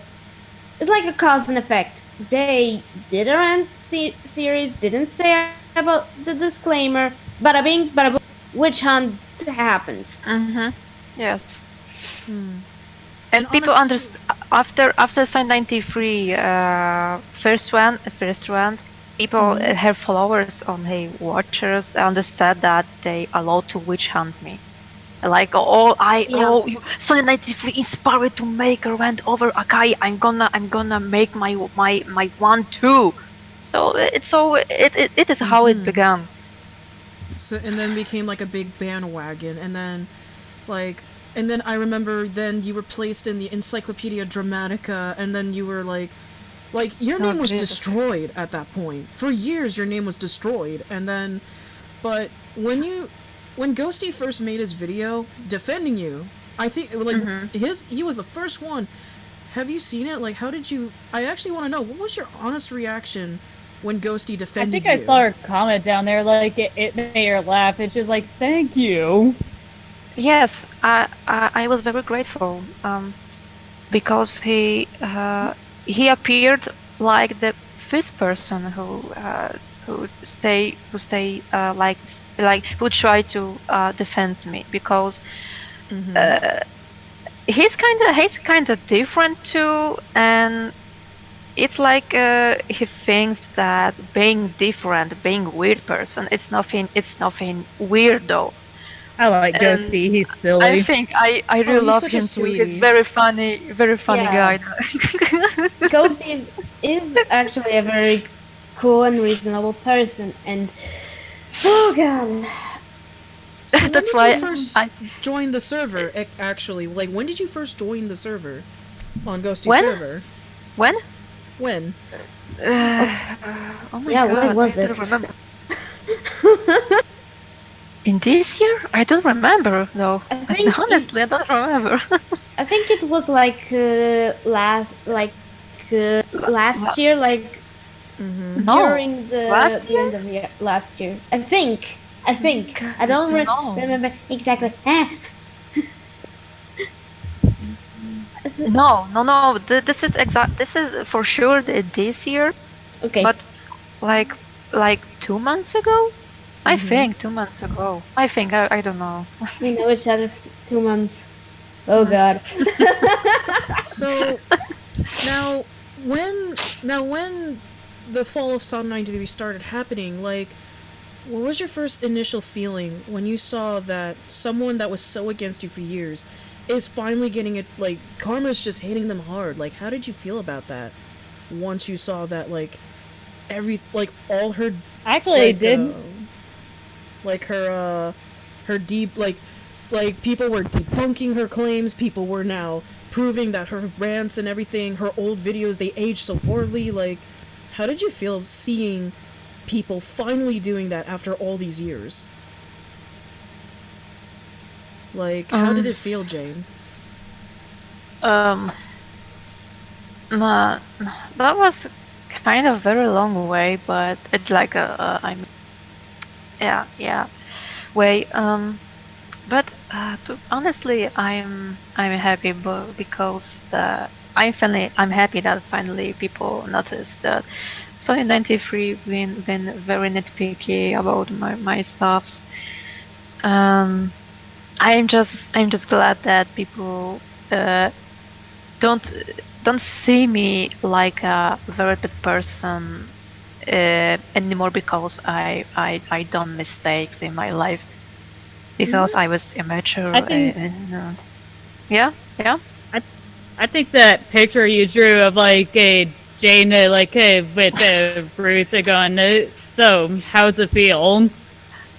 It's like a cause and effect. They didn't series didn't say about the disclaimer. Bada bing, bada boom, witch hunt happened. Mm-hmm. Yes. Hmm. And people honest- understand after Sonic93 first round, people her followers on her watchers understand that they allowed to witch hunt me. Like Yeah. Sonic93 inspired to make a rant over Akai. I'm gonna make my one too. So it is how it began. So, and then became like a big bandwagon, and then like and then I remember then you were placed in the Encyclopedia Dramatica, and then you were like your name was Jesus. destroyed at that point. For years your name was destroyed, and then but when Ghosty first made his video defending you, I think like he was the first one. Have you seen it? Like, how did you? I actually want to know, what was your honest reaction when Ghosty I defended think you? I saw her comment down there, like it made her laugh. It's just like, thank you. Yes, I was very grateful because he appeared like the first person who who try to defend me, because he's kind of different too, and it's like he thinks that being different, being weird person, it's nothing weird though. I like And Ghosty. He's I silly. think I really he's love such a him too. He's sweetie. very funny Yeah. guy. Ghosty is actually a very cool and reasonable person, and oh god. So when That's did why you first I join the server? Actually, like when did you first join the server on Ghosty's When? server? when? When? Oh my Yeah, god, when was I it? don't remember. In this year, I don't remember. No, I think honestly, I don't remember. I think it was like last year, like No, during last the year. end of last year. I think. I don't No. remember exactly. No. This is exact. This is for sure this year. Okay. But like 2 months ago, I think 2 months ago. I think I don't know. We know each other 2 months. Oh god. So now when the fall of Sonic93 started happening, like what was your first initial feeling when you saw that someone that was so against you for years is finally getting it, like karma's just hitting them hard? Like how did you feel about that once you saw that, like all her Actually, like, it did. like her deep like people were debunking her claims, people were now proving that her rants and everything, her old videos, they aged so poorly. Like how did you feel seeing people finally doing that after all these years? Like how did it feel, Jane? Um, uh, that was kind of very long way, but it's like I mean, yeah, way. But honestly, I'm happy, because I'm happy that finally people noticed that Sonic93 been very nitpicky about my stuffs. I'm just glad that people don't see me like a very bad person anymore, because I done mistakes in my life, because I was immature. I think- Yeah. I think that picture you drew of like a Jane, like with Ruth going, so how's it feel?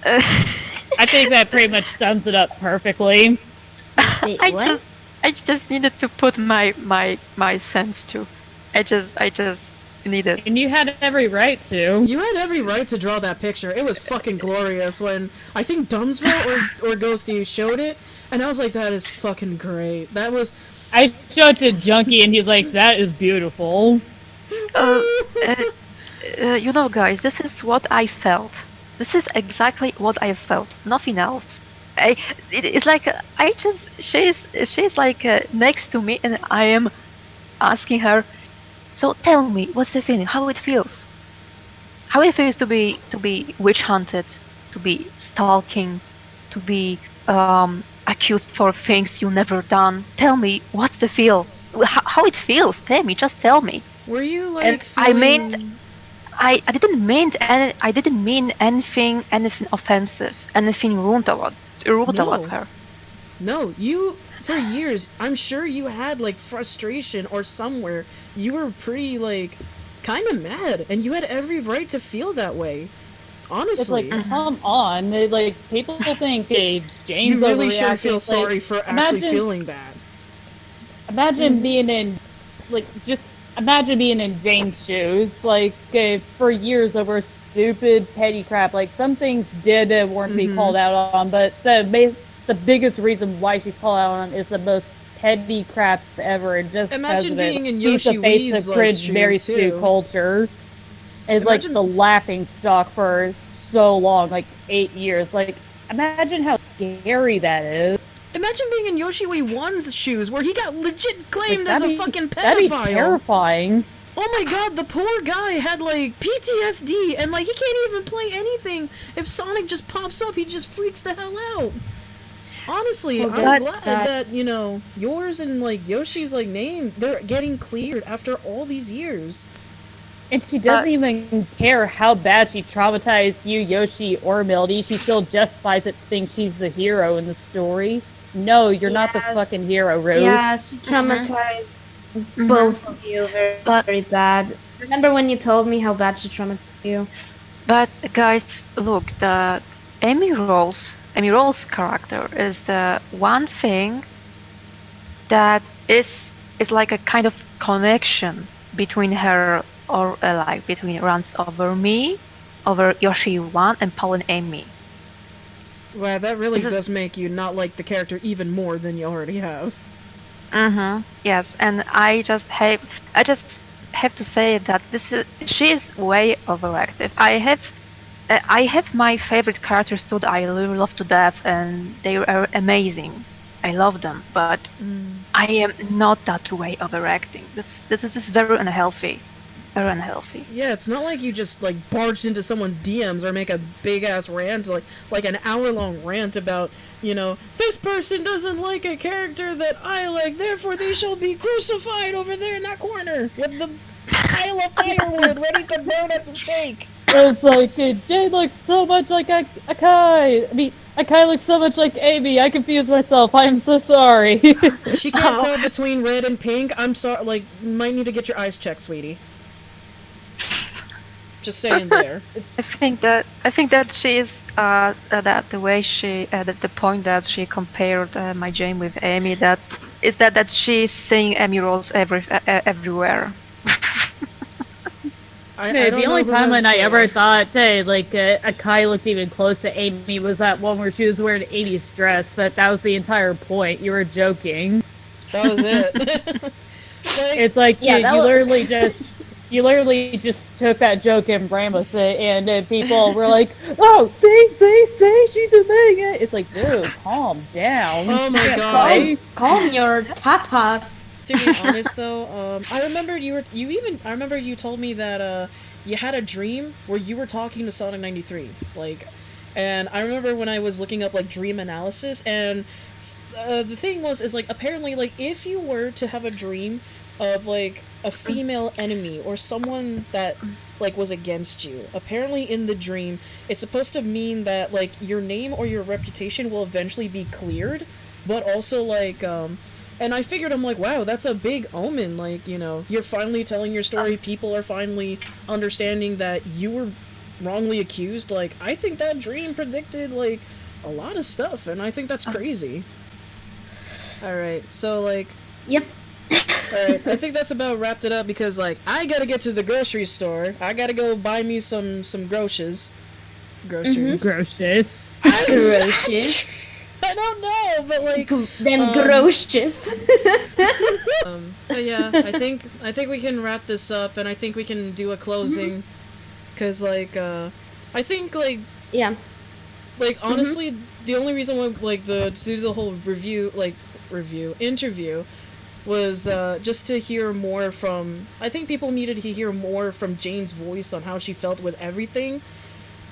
I think that pretty much sums it up perfectly. Wait, I what? just needed to put my sense to. I just needed. And you had every right to. You had every right to draw that picture. It was fucking glorious when I think Dumbsville or Ghosty showed it, and I was like, that is fucking great. That was I showed it to Junkie, and he's like, that is beautiful. Guys, this is what I felt. This is exactly what I felt. Nothing else. It's like she's like next to me, and I am asking her. So tell me, what's the feeling? How it feels? how it feels to be witch hunted, to be stalking, to be accused for things you never done. Tell me, what's the feel? How it feels? Tell me, just tell me. Were you like And I feeling? mean, I didn't mean anything offensive, anything rude towards No. her. No, you for years. I'm sure you had like frustration or somewhere. You were pretty like kind of mad, and you had every right to feel that way. It's like, Honestly, come on. Like, people think Jane's you really overreacting. should feel Like, sorry for actually imagine- feeling that. Imagine being in, like, just imagine being in Jane's shoes, like, for years over stupid, petty crap. Like, some things did warrant to be called out on, but the biggest reason why she's called out on is the most petty crap ever, and just Imagine because of being it, in she's the Yoshi face Wee's, of like, cringe Mary shoes, Stu too. culture. It's like Imagine- the laughing stock for so long, like 8 years. Like, imagine how scary that is. Imagine being in Yoshi Wee 1's shoes, where he got legit claimed Like, as a that'd be- fucking That'd be pedophile. terrifying. Oh my god, the poor guy had like PTSD, and like he can't even play anything. If Sonic just pops up, he just freaks the hell out. Honestly, Well, I'm but glad that, you know, yours and like Yoshi's like name, they're getting cleared after all these years. And she doesn't even care how bad she traumatized you, Yoshi, or Mildy. She still justifies it, thinks she's the hero in the story. No, you're not the Yes. fucking hero, Rose. Yeah, she traumatized both of you very, But- very bad. Remember when you told me how bad she traumatized you? But guys, look, the Amy Rose character is the one thing that is like a kind of connection between her, or like between rants over me, over Yoshi 1, and Paul and Amy. Wow, that really This is- does make you not like the character even more than you already have. Yes, and I just have to say that she is way overactive. I have my favorite characters too that I really love to death, and they are amazing. I love them, but I am not that way overacting. This is very unhealthy. Very unhealthy. Yeah, it's not like you just like barged into someone's DMs or make a big ass rant, like an hour-long rant about, you know, this person doesn't like a character that I like, therefore they shall be crucified over there in that corner with the pile of firewood ready to burn at the stake. It's like, Jade looks so much like Akai. I mean, Akai looks so much like Amy. I confused myself. I am so sorry. She can't tell between red and pink. I'm sorry, like, might need to get your eyes checked, sweetie. Just saying there. I think that she is that the way she the point that she compared my Jane with Amy, that she's seeing Amy Rose everywhere. The only time when I ever thought, hey, like, Akai looked even close to Amy was that one where she was wearing Amy's dress, but that was the entire point. You were joking. That was it. Like, It's like, Yeah, you that was- you literally just took that joke and ran with it, and people were like, oh, see, she's admitting it. It's like, dude, calm down. oh my Yeah, god. Kai. Calm your tatas. To be honest though, I remember I remember you told me that you had a dream where you were talking to Sonic93, like, and I remember when I was looking up like dream analysis, and the thing is like apparently like if you were to have a dream of like a female enemy or someone that like was against you, apparently in the dream it's supposed to mean that like your name or your reputation will eventually be cleared, but also like and I figured, I'm like, wow, that's a big omen, like, you know, you're finally telling your story, people are finally understanding that you were wrongly accused. Like, I think that dream predicted like a lot of stuff, and I think that's crazy. Alright, so like, Yep. alright, I think that's about wrapped it up, because like I gotta get to the grocery store. I gotta go buy me some groceries. Groceries. Gross. Grocious. I don't know, but like Them grocious. but yeah, I think we can wrap this up, and I think we can do a closing, cuz like I think like Yeah. honestly the only reason why like to do the whole interview was just to hear more from. I think people needed to hear more from Jane's voice on how she felt with everything,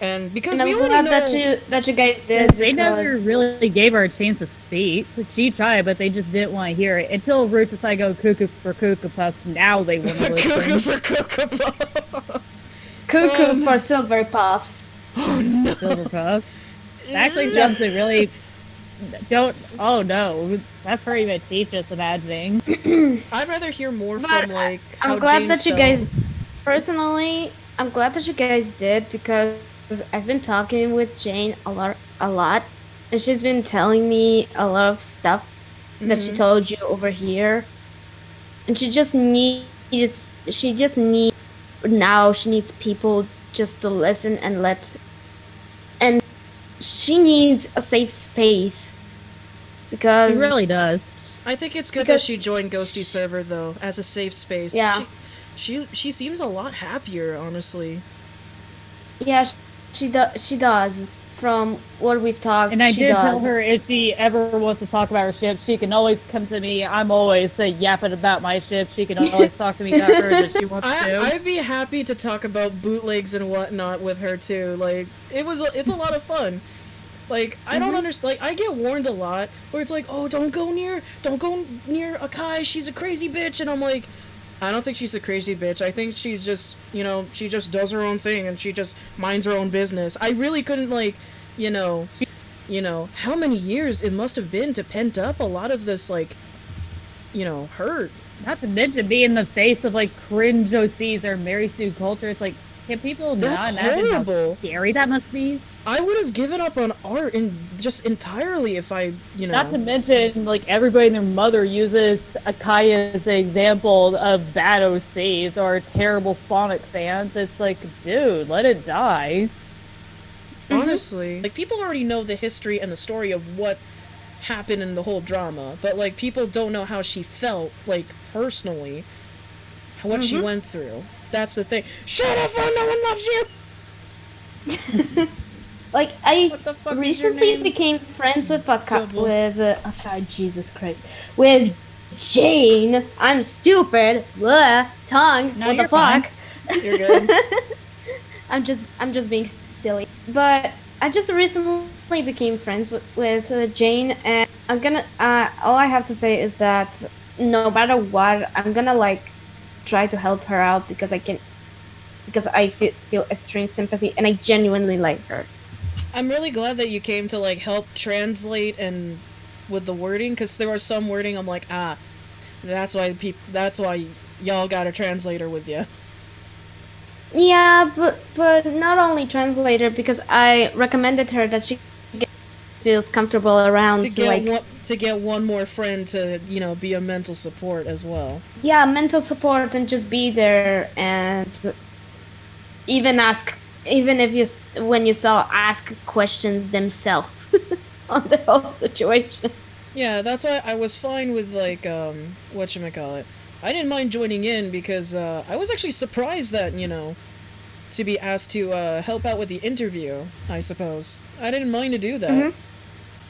and because And we I'm already glad know. that you guys did They never because really gave her a chance to speak. She tried, but they just didn't want to hear it until Ruth decided to go cuckoo for cuckoo puffs. Now they want to Cuckoo listen. for Cocoa. cuckoo for silver puffs. Oh no! Silver puffs. It actually jumps in really. Don't. Oh no, that's hurting my teeth just imagining. I'd rather hear more But from like how I'm glad Jane that you felt. guys, personally, I'm glad that you guys did because I've been talking with Jane a lot, and she's been telling me a lot of stuff that she told you over here, and she just needs now she needs people just to listen and and she needs a safe space because She really does. I think it's good that she because- joined Ghosty server though as a safe space. Yeah. She seems a lot happier, honestly. yeah, she does from what we've talked. And I she did does. tell her if she ever wants to talk about her ship, she can always come to me. I'm always yapping about my ship. She can always talk to me about hers if she wants to. I'd be happy to talk about bootlegs and whatnot with her too. Like it's a lot of fun. Like I don't understand. Like I get warned a lot where it's like, oh, don't go near Akai. She's a crazy bitch, and I'm like, I don't think she's a crazy bitch. I think she's just, she just does her own thing and she just minds her own business. I really couldn't how many years it must have been to pent up a lot of this hurt. Not to mention being the face of cringe OCs or Mary Sue culture. It's like, can people That's not imagine horrible. how scary that must be? I would have given up on art and just entirely if I, Not to mention, everybody and their mother uses Akai as an example of bad OCs or terrible Sonic fans. It's like, dude, let it die. Honestly, people already know the history and the story of what happened in the whole drama, but people don't know how she felt, personally, what she went through. That's the thing. Shut up, or no one loves you. I What the fuck is your recently name? became friends with Double. Jesus Christ, with Jane. I'm stupid. Blah, tongue. No, what the you're fine. fuck? You're good. I'm just being silly. But I just recently became friends with Jane, and I'm gonna. All I have to say is that no matter what, I'm gonna try to help her out because I feel extreme sympathy and I genuinely like her. I'm really glad that you came to help translate and with the wording, because there was some wording I'm like, that's why y'all got a translator with you. Yeah, but not only translator because I recommended her that she feels comfortable around To get one more friend to be a mental support as well. yeah, mental support and just be there and even when you saw ask questions themselves on the whole situation. Yeah, that's why I was fine with whatchamacallit. I didn't mind joining in because I was actually surprised that, to be asked to help out with the interview, I suppose. I didn't mind to do that.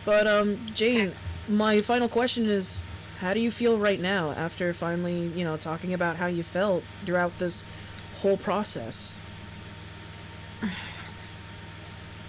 But Jane, my final question is, how do you feel right now after finally, talking about how you felt throughout this whole process?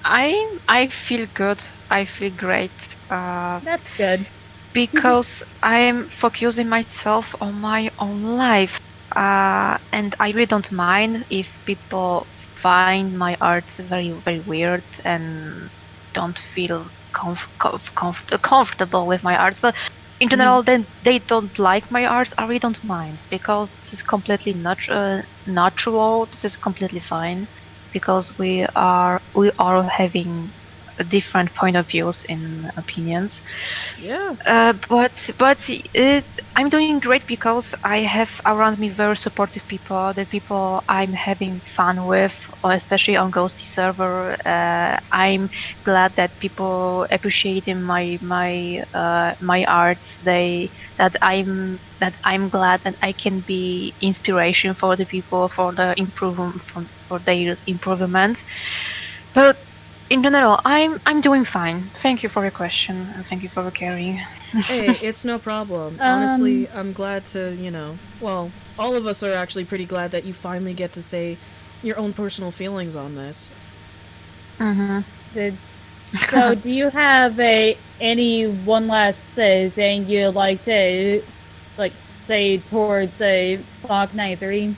I feel good. I feel great. That's good. Because I'm focusing myself on my own life. And I really don't mind if people find my art very, very weird and don't feel comfortable with my art. So, in general, then they don't like my art. I really don't mind because this is completely natural. This is completely fine because we are having a different point of views and opinions. Yeah. But I'm doing great because I have around me very supportive people, the people I'm having fun with, or especially on Ghosty server. I'm glad that people appreciating my arts. That I'm glad that I can be inspiration for the people for the improvement for their improvement. But in general, I'm doing fine. Thank you for your question and thank you for caring. Hey, it's no problem. Honestly, I'm glad to, well, all of us are actually pretty glad that you finally get to say your own personal feelings on this. Mm-hmm. So, do you have any one last thing you'd like to say towards Sonic93?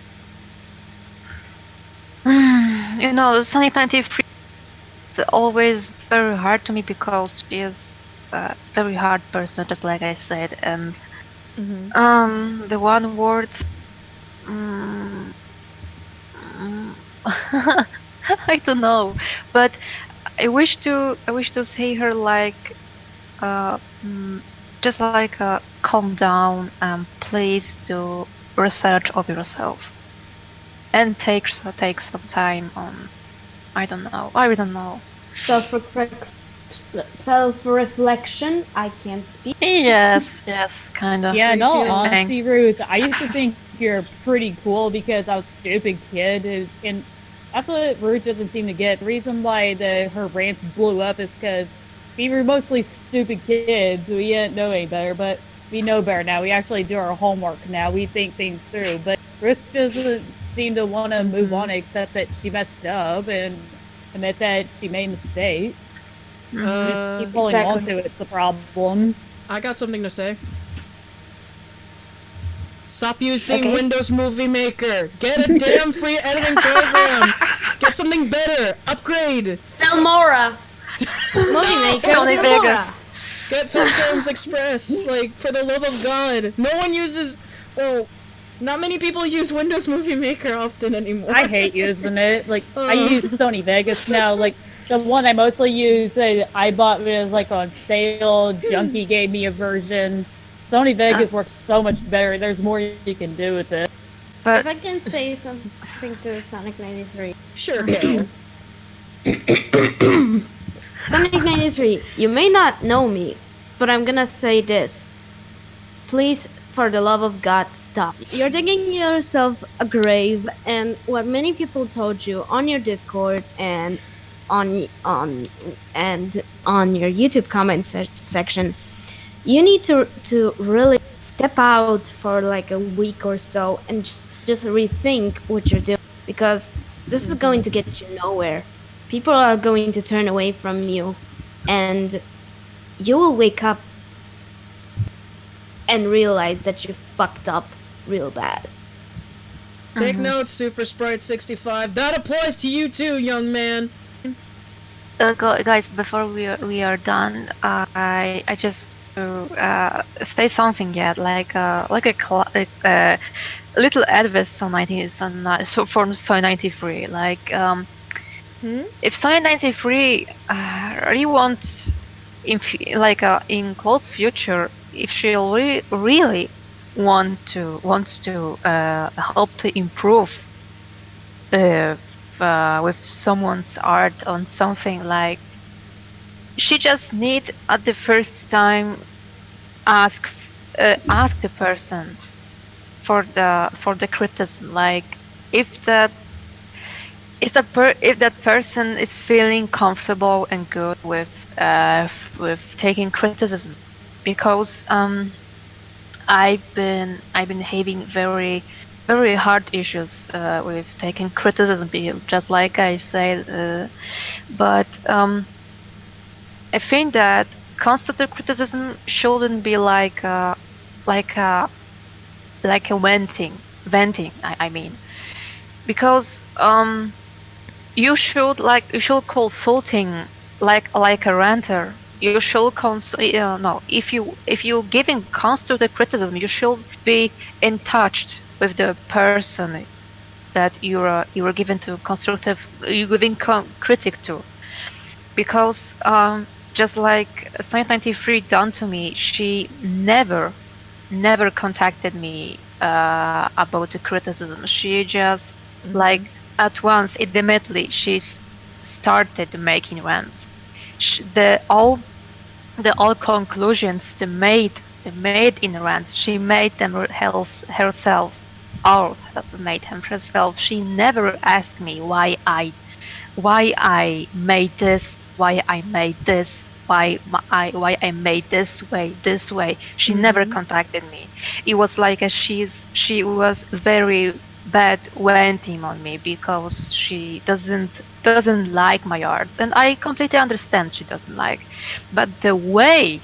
Sonic93 is always very hard to me because she is a very hard person, just like I said. And the one word, mm, mm, I don't know, but I wish to say her like, uh, just like calm down and please do research of yourself and take some time on. I don't know. Self-reflection. I can't speak. Yes, kind of. Yeah, So you no, feel- honestly, Ruth, I used to think you're pretty cool because I was a stupid kid, and that's what Ruth doesn't seem to get. The reason why her rants blew up is because we were mostly stupid kids. We didn't know any better, but we know better now. We actually do our homework now. We think things through. But Ruth doesn't seem to want to move on, except that she messed up and admit that she made a mistake. Just keeps holding on Exactly. to it's the problem. I got something to say. Stop using Okay. Windows Movie Maker. Get a damn free editing program. Get something better. Upgrade. Filmora. Movie maker. Sony Filmora. Vegas. Get Films Express. Like, for the love of God. No one uses... Well, not many people use Windows Movie Maker often anymore. I hate using it. Like I use Sony Vegas now. Like the one I mostly use, I bought it was like on sale. Junkie gave me a version. Sony Vegas works so much better. There's more you can do with it. If But I can say something to Sonic93. Sure, Carol. Sonic93, you may not know me, but I'm gonna say this. Please, for the love of God, stop. You're digging yourself a grave, and what many people told you on your Discord and on your YouTube comment section, you need to really step out for like a week or so and just rethink what you're doing, because this is going to get you nowhere. People are going to turn away from you, and you will wake up and realize that you fucked up real bad. Take notes, Super Sprite 65. That applies to you too, young man. guys, before we are done, I just say something yet, like a little advice on 19 so from Sonic93, like if Sonic93 really wants in close future, if she really wants to help to improve with someone's art on something, like she just need at the first time ask the person for the criticism, like if that person is feeling comfortable and good with taking criticism, because I've been having very hard issues with taking criticism, just like I said, but I think that constructive criticism shouldn't be like a venting. I mean, because you should consulting like a ranter. You should no. If you giving constructive criticism, you should be in touch with the person that you are giving critic to, because just like Sonic93 done to me, she never contacted me about the criticism. She just like at once immediately she started making rants. All conclusions they made in rants, she made them herself. All made them herself. She never asked me why I made this why I made this, why I made this way. She never contacted me. It was like she was very bad venting on me because she doesn't like my art, and I completely understand she doesn't like, but the way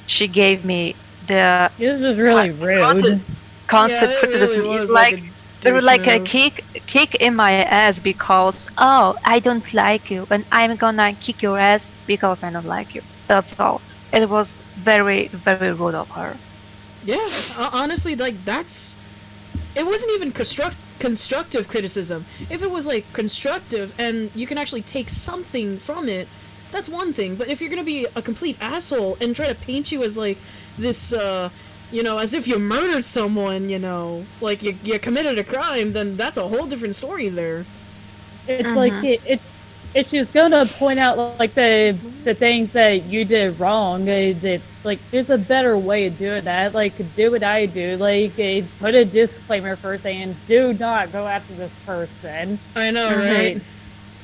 she gave me the This is really rude. concept Yeah, it really criticism is was like like a they were douche like a move. kick in my ass because I don't like you and I'm gonna kick your ass because I don't like you. That's all. It was very very rude of her. Yeah, honestly, like that's. It wasn't even constructive criticism. If it was like constructive and you can actually take something from it, that's one thing. But if you're gonna be a complete asshole and try to paint you as like this, as if you murdered someone, like you committed a crime, then that's a whole different story there. It's like it's just gonna point out like the things that you did wrong. That like there's a better way of doing that. Like do what I do. Like put a disclaimer first saying do not go after this person. I know, right?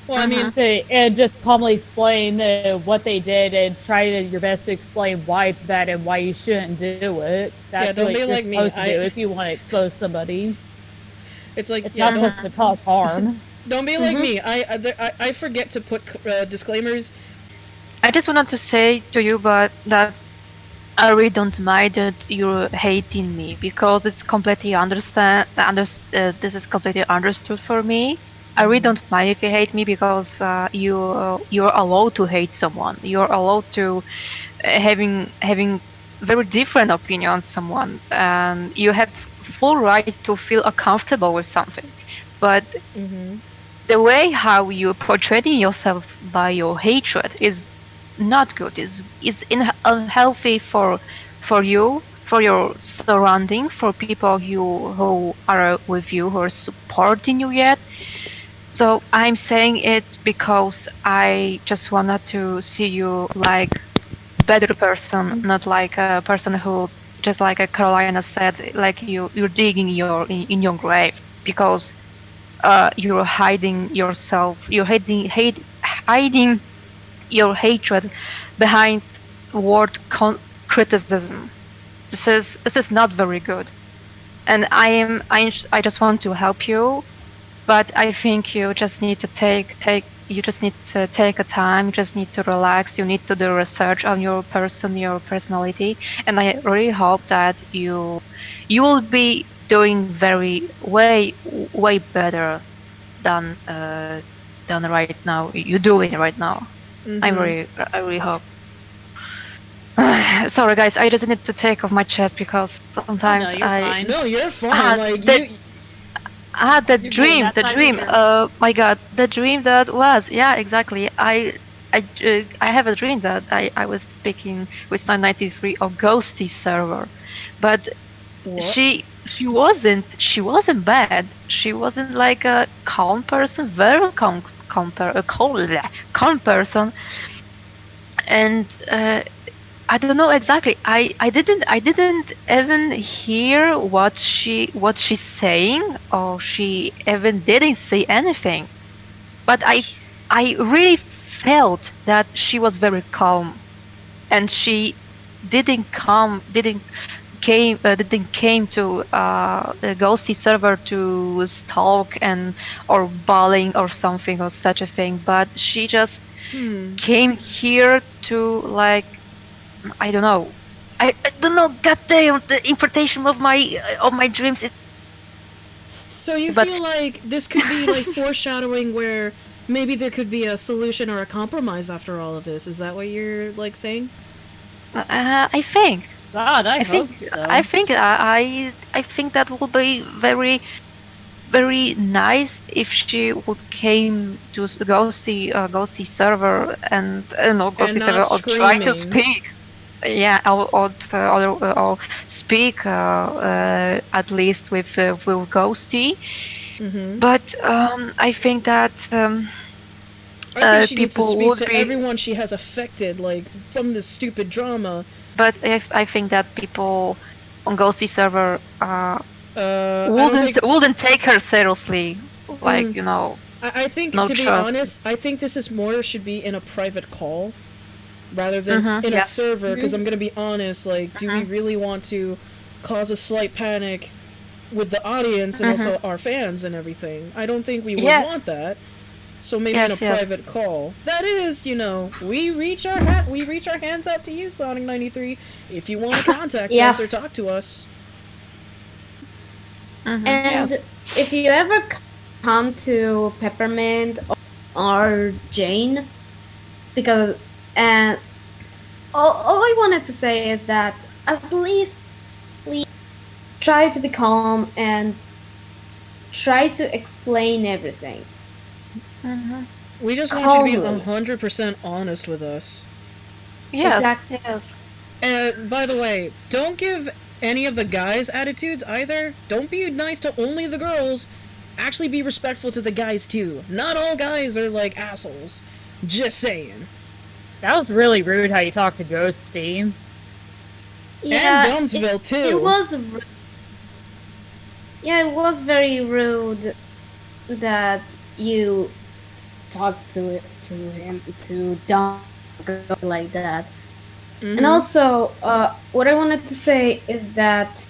Well, I mean, And just calmly explain what they did and try your best to explain why it's bad and why you shouldn't do it. That's don't what be you're like me. supposed to do if you want to expose somebody. It's like, It's yeah, not supposed to cause harm. don't be like me. I forget to put disclaimers. I just wanted to say to you, but that I really don't mind that you're hating me because it's completely this is completely understood for me. I really don't mind if you hate me because you're allowed to hate someone. You're allowed to having very different opinion on someone, and you have full right to feel uncomfortable with something. But the way how you portraying yourself by your hatred is not good. Is unhealthy for you, for your surrounding, for people who are with you, who are supporting you yet. So I'm saying it because I just wanted to see you like better person, not like a person who, just like Carolina said, like you're digging in your grave because you're hiding yourself, you're hiding your hatred behind word criticism. This is not very good, and I just want to help you, but I think you just need to you just need to take a time. You just need to relax. You need to do research on your personality, and I really hope that you will be doing way better than right now. You're doing right now. I really hope. Sorry, guys. I just need to take off my chest because sometimes No, you're fine. No, you're fine. Ah, Like the- you. the You're dream, That the time of dream. year. My God, the dream that was. Yeah, exactly. I have a dream that I was speaking with Sonic93 of Ghosty server, but What? she wasn't bad. She wasn't like a calm person, very calm person, and I don't know exactly. I didn't even hear what she's saying, or she even didn't say anything. But I really felt that she was very calm, and she didn't came to the ghosty server to stalk and or bullying or something or such a thing. But she just came here to like, I don't know. I don't know. Goddamn, the interpretation of my dreams is. So you But feel like this could be like foreshadowing where maybe there could be a solution or a compromise after all of this. Is that what you're like saying? I think God, I hope think so. I think that would be very nice if she would came to ghosty server and ghosty not server or try to screaming. speak. Yeah, or speak at least with ghosty. But I think that I think she needs to people speak would to be. everyone she has affected, like from this stupid drama. But I think that people on ghosty server I don't think. wouldn't take her seriously, like I think, No to be trust. honest, I think this is more should be in a private call rather than in a yes. server, because I'm gonna be honest, like, do we really want to cause a slight panic with the audience and also our fans and everything? I don't think we would Yes. want that. So maybe in a Yes, yes. private call. That is, you know, we reach our hands out to you, Sonic93, if you want to contact Yeah. us or talk to us. And Yes. if you ever come to Peppermint or Jane, because and all I wanted to say is that at least please try to be calm and try to explain everything. We just want you to be Calmly. 100% honest with us. Yes. Exactly. Yes. And by the way, don't give any of the guys attitudes either. Don't be nice to only the girls. Actually be respectful to the guys too. Not all guys are like assholes. Just saying. That was really rude how you talked to Ghost Team. Yeah, and Dumpsville too. It was. Yeah, it was very rude that you talked to him to Dom like that. And also, what I wanted to say is that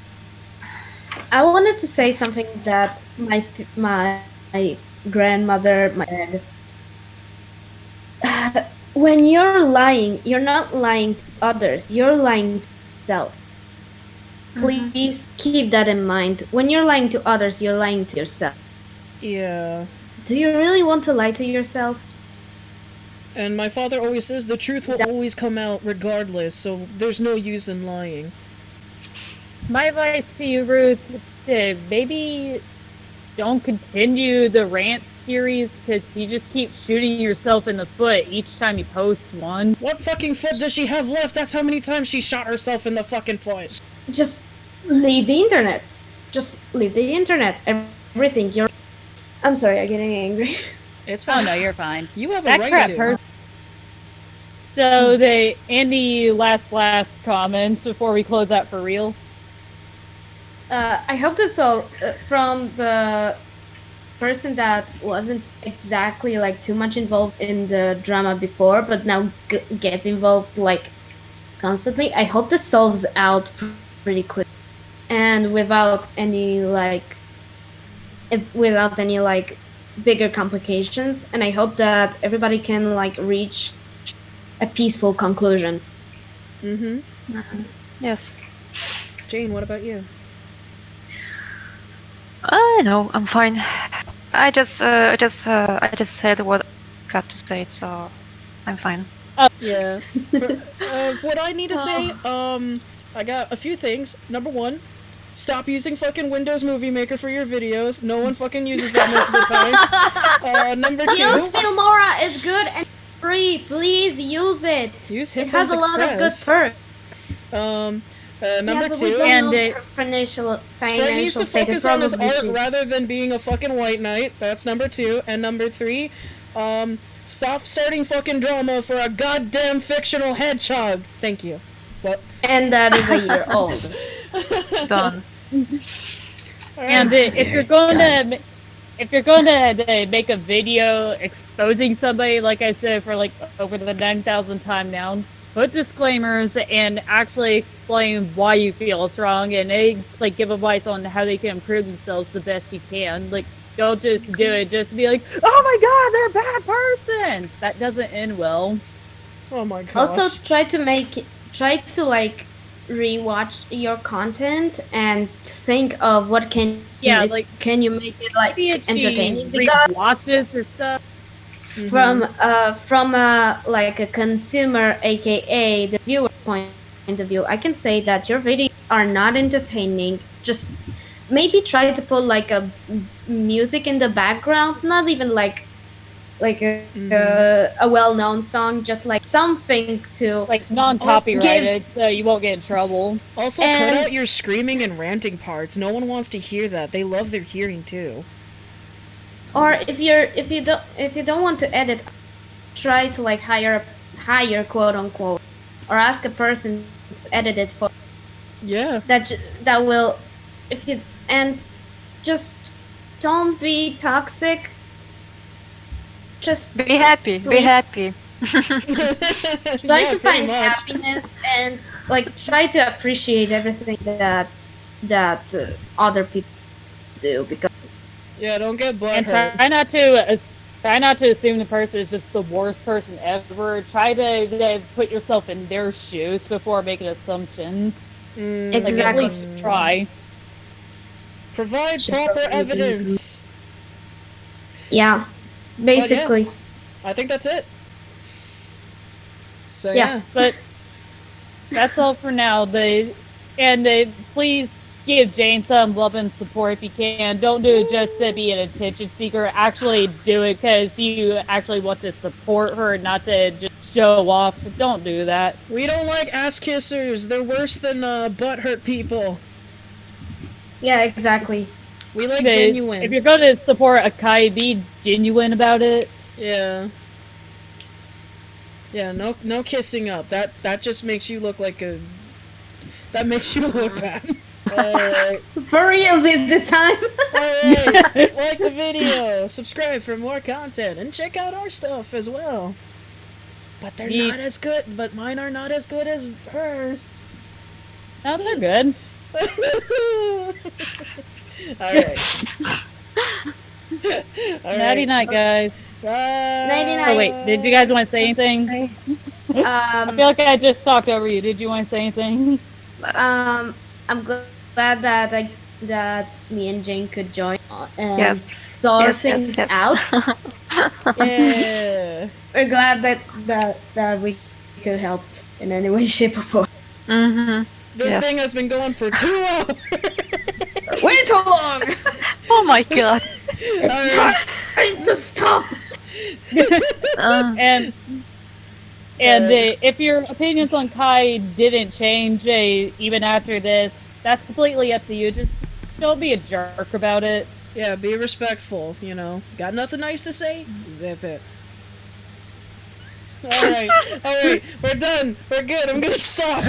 I wanted to say something that my grandmother, my dad. When you're lying, you're not lying to others. You're lying to yourself. Please keep that in mind. When you're lying to others, you're lying to yourself. Yeah. Do you really want to lie to yourself? And my father always says the truth will always come out regardless, so there's no use in lying. My advice to you, Ruth, maybe don't continue the rant series because you just keep shooting yourself in the foot each time you post one. What fucking foot does she have left? That's how many times she shot herself in the fucking foot. Just leave the internet. Just leave the internet. Everything. I'm sorry, I'm getting angry. It's Oh fine. no, you're fine. You have a That right crap to. hurts. So Andy, last comments before we close out for real. I hope this all from the person that wasn't exactly like too much involved in the drama before, but now gets involved like constantly. I hope this solves out pretty quick and without any bigger complications. And I hope that everybody can like reach a peaceful conclusion. Yes. Jane, what about you? I know. I'm fine. I just said what I got to say, so I'm fine. Yeah. For what I need to say, I got a few things. Number one, stop using fucking Windows Movie Maker for your videos. No one fucking uses that most of the time. Number two, Use Filmora, it's good and free. Please use it. use It has Hitfilms a lot of good Express. perks. Number but two, we don't And know it- financial Sprite needs to status. focus on his Probably art should. rather than being a fucking white knight. That's number two. And number three, stop starting fucking drama for a goddamn fictional hedgehog. Thank you. What? And that is a year old. Done. And if you're going to make a video exposing somebody, like I said, for like over the 9,000th time now, put disclaimers and actually explain why you feel it's wrong, and like give advice on how they can improve themselves the best you can. Like, don't just do it just to be like, oh my god, they're a bad person. That doesn't end well. Oh my gosh. Also, try to like rewatch your content and think of what can Yeah, can you make it like Maybe if she entertaining, because watches or stuff. from like a consumer, aka the viewer point of view, I can say that your videos are not entertaining. Just maybe try to put like a music in the background, not even like a well-known song, just like something to Like non-copyrighted, so you won't get in trouble. Also, cut and- out your screaming and ranting parts. No one wants to hear that. They love their hearing too. Or if you don't want to edit, try to like hire quote unquote, or ask a person to edit it for Yeah. that will, and just don't be toxic just Be happy. Be happy. try Yeah, to pretty find much. happiness and like try to appreciate everything that other people do, because Yeah, don't get And butthurt. try not to assume the person is just the worst person ever. Try to put yourself in their shoes before making assumptions. Like, at exactly. least try. Provide Should proper probably be- evidence. Yeah, basically. I think that's it. So Yeah. yeah. But that's all for now. Please give Jane some love and support if you can. Don't do it just to be an attention seeker. Actually do it because you actually want to support her, not to just show off. Don't do that. We don't like ass kissers. They're worse than butthurt people. Yeah, exactly. We like If genuine. you're going to support Akai, be genuine about it. Yeah. Yeah, no kissing up. That just makes you look like a... That makes you look bad. Alright. For reals this time. Alright. Like the video. Subscribe for more content. And check out our stuff as well. But they're not as good. But mine are not as good as hers. No, they're good. Alright. Nighty night, guys. Bye. Nighty-night. Oh, wait. Did you guys want to say anything? I feel like I just talked over you. Did you want to say anything? I'm glad that me and Jane could join and Yes. sort Yes, yes, things yes. out. Yeah. We're glad that we could help in any way, shape, or form. Mm-hmm. This Yes. thing has been going for 2 hours. Way too long. Oh my god. It's time to stop. And if your opinions on Kai didn't change even after this, that's completely up to you. Just don't be a jerk about it. Yeah, be respectful, you know. Got nothing nice to say? Zip it. Alright, we're done. We're good. I'm gonna stop.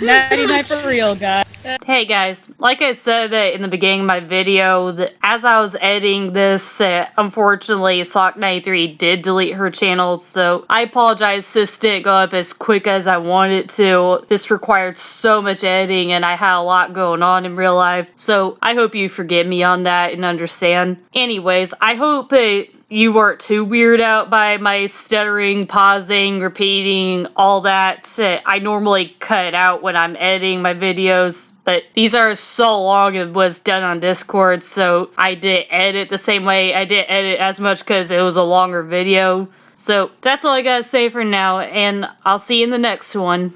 99 for real, guys. Hey guys, like I said in the beginning of my video, as I was editing this, unfortunately Sonic93 did delete her channel, so I apologize this didn't go up as quick as I wanted to. This required so much editing and I had a lot going on in real life, so I hope you forgive me on that and understand. Anyways, I hope you weren't too weirded out by my stuttering, pausing, repeating, all that. I normally cut it out when I'm editing my videos, but these are so long it was done on Discord, so I didn't edit the same way. I didn't edit as much because it was a longer video. So that's all I gotta say for now, and I'll see you in the next one.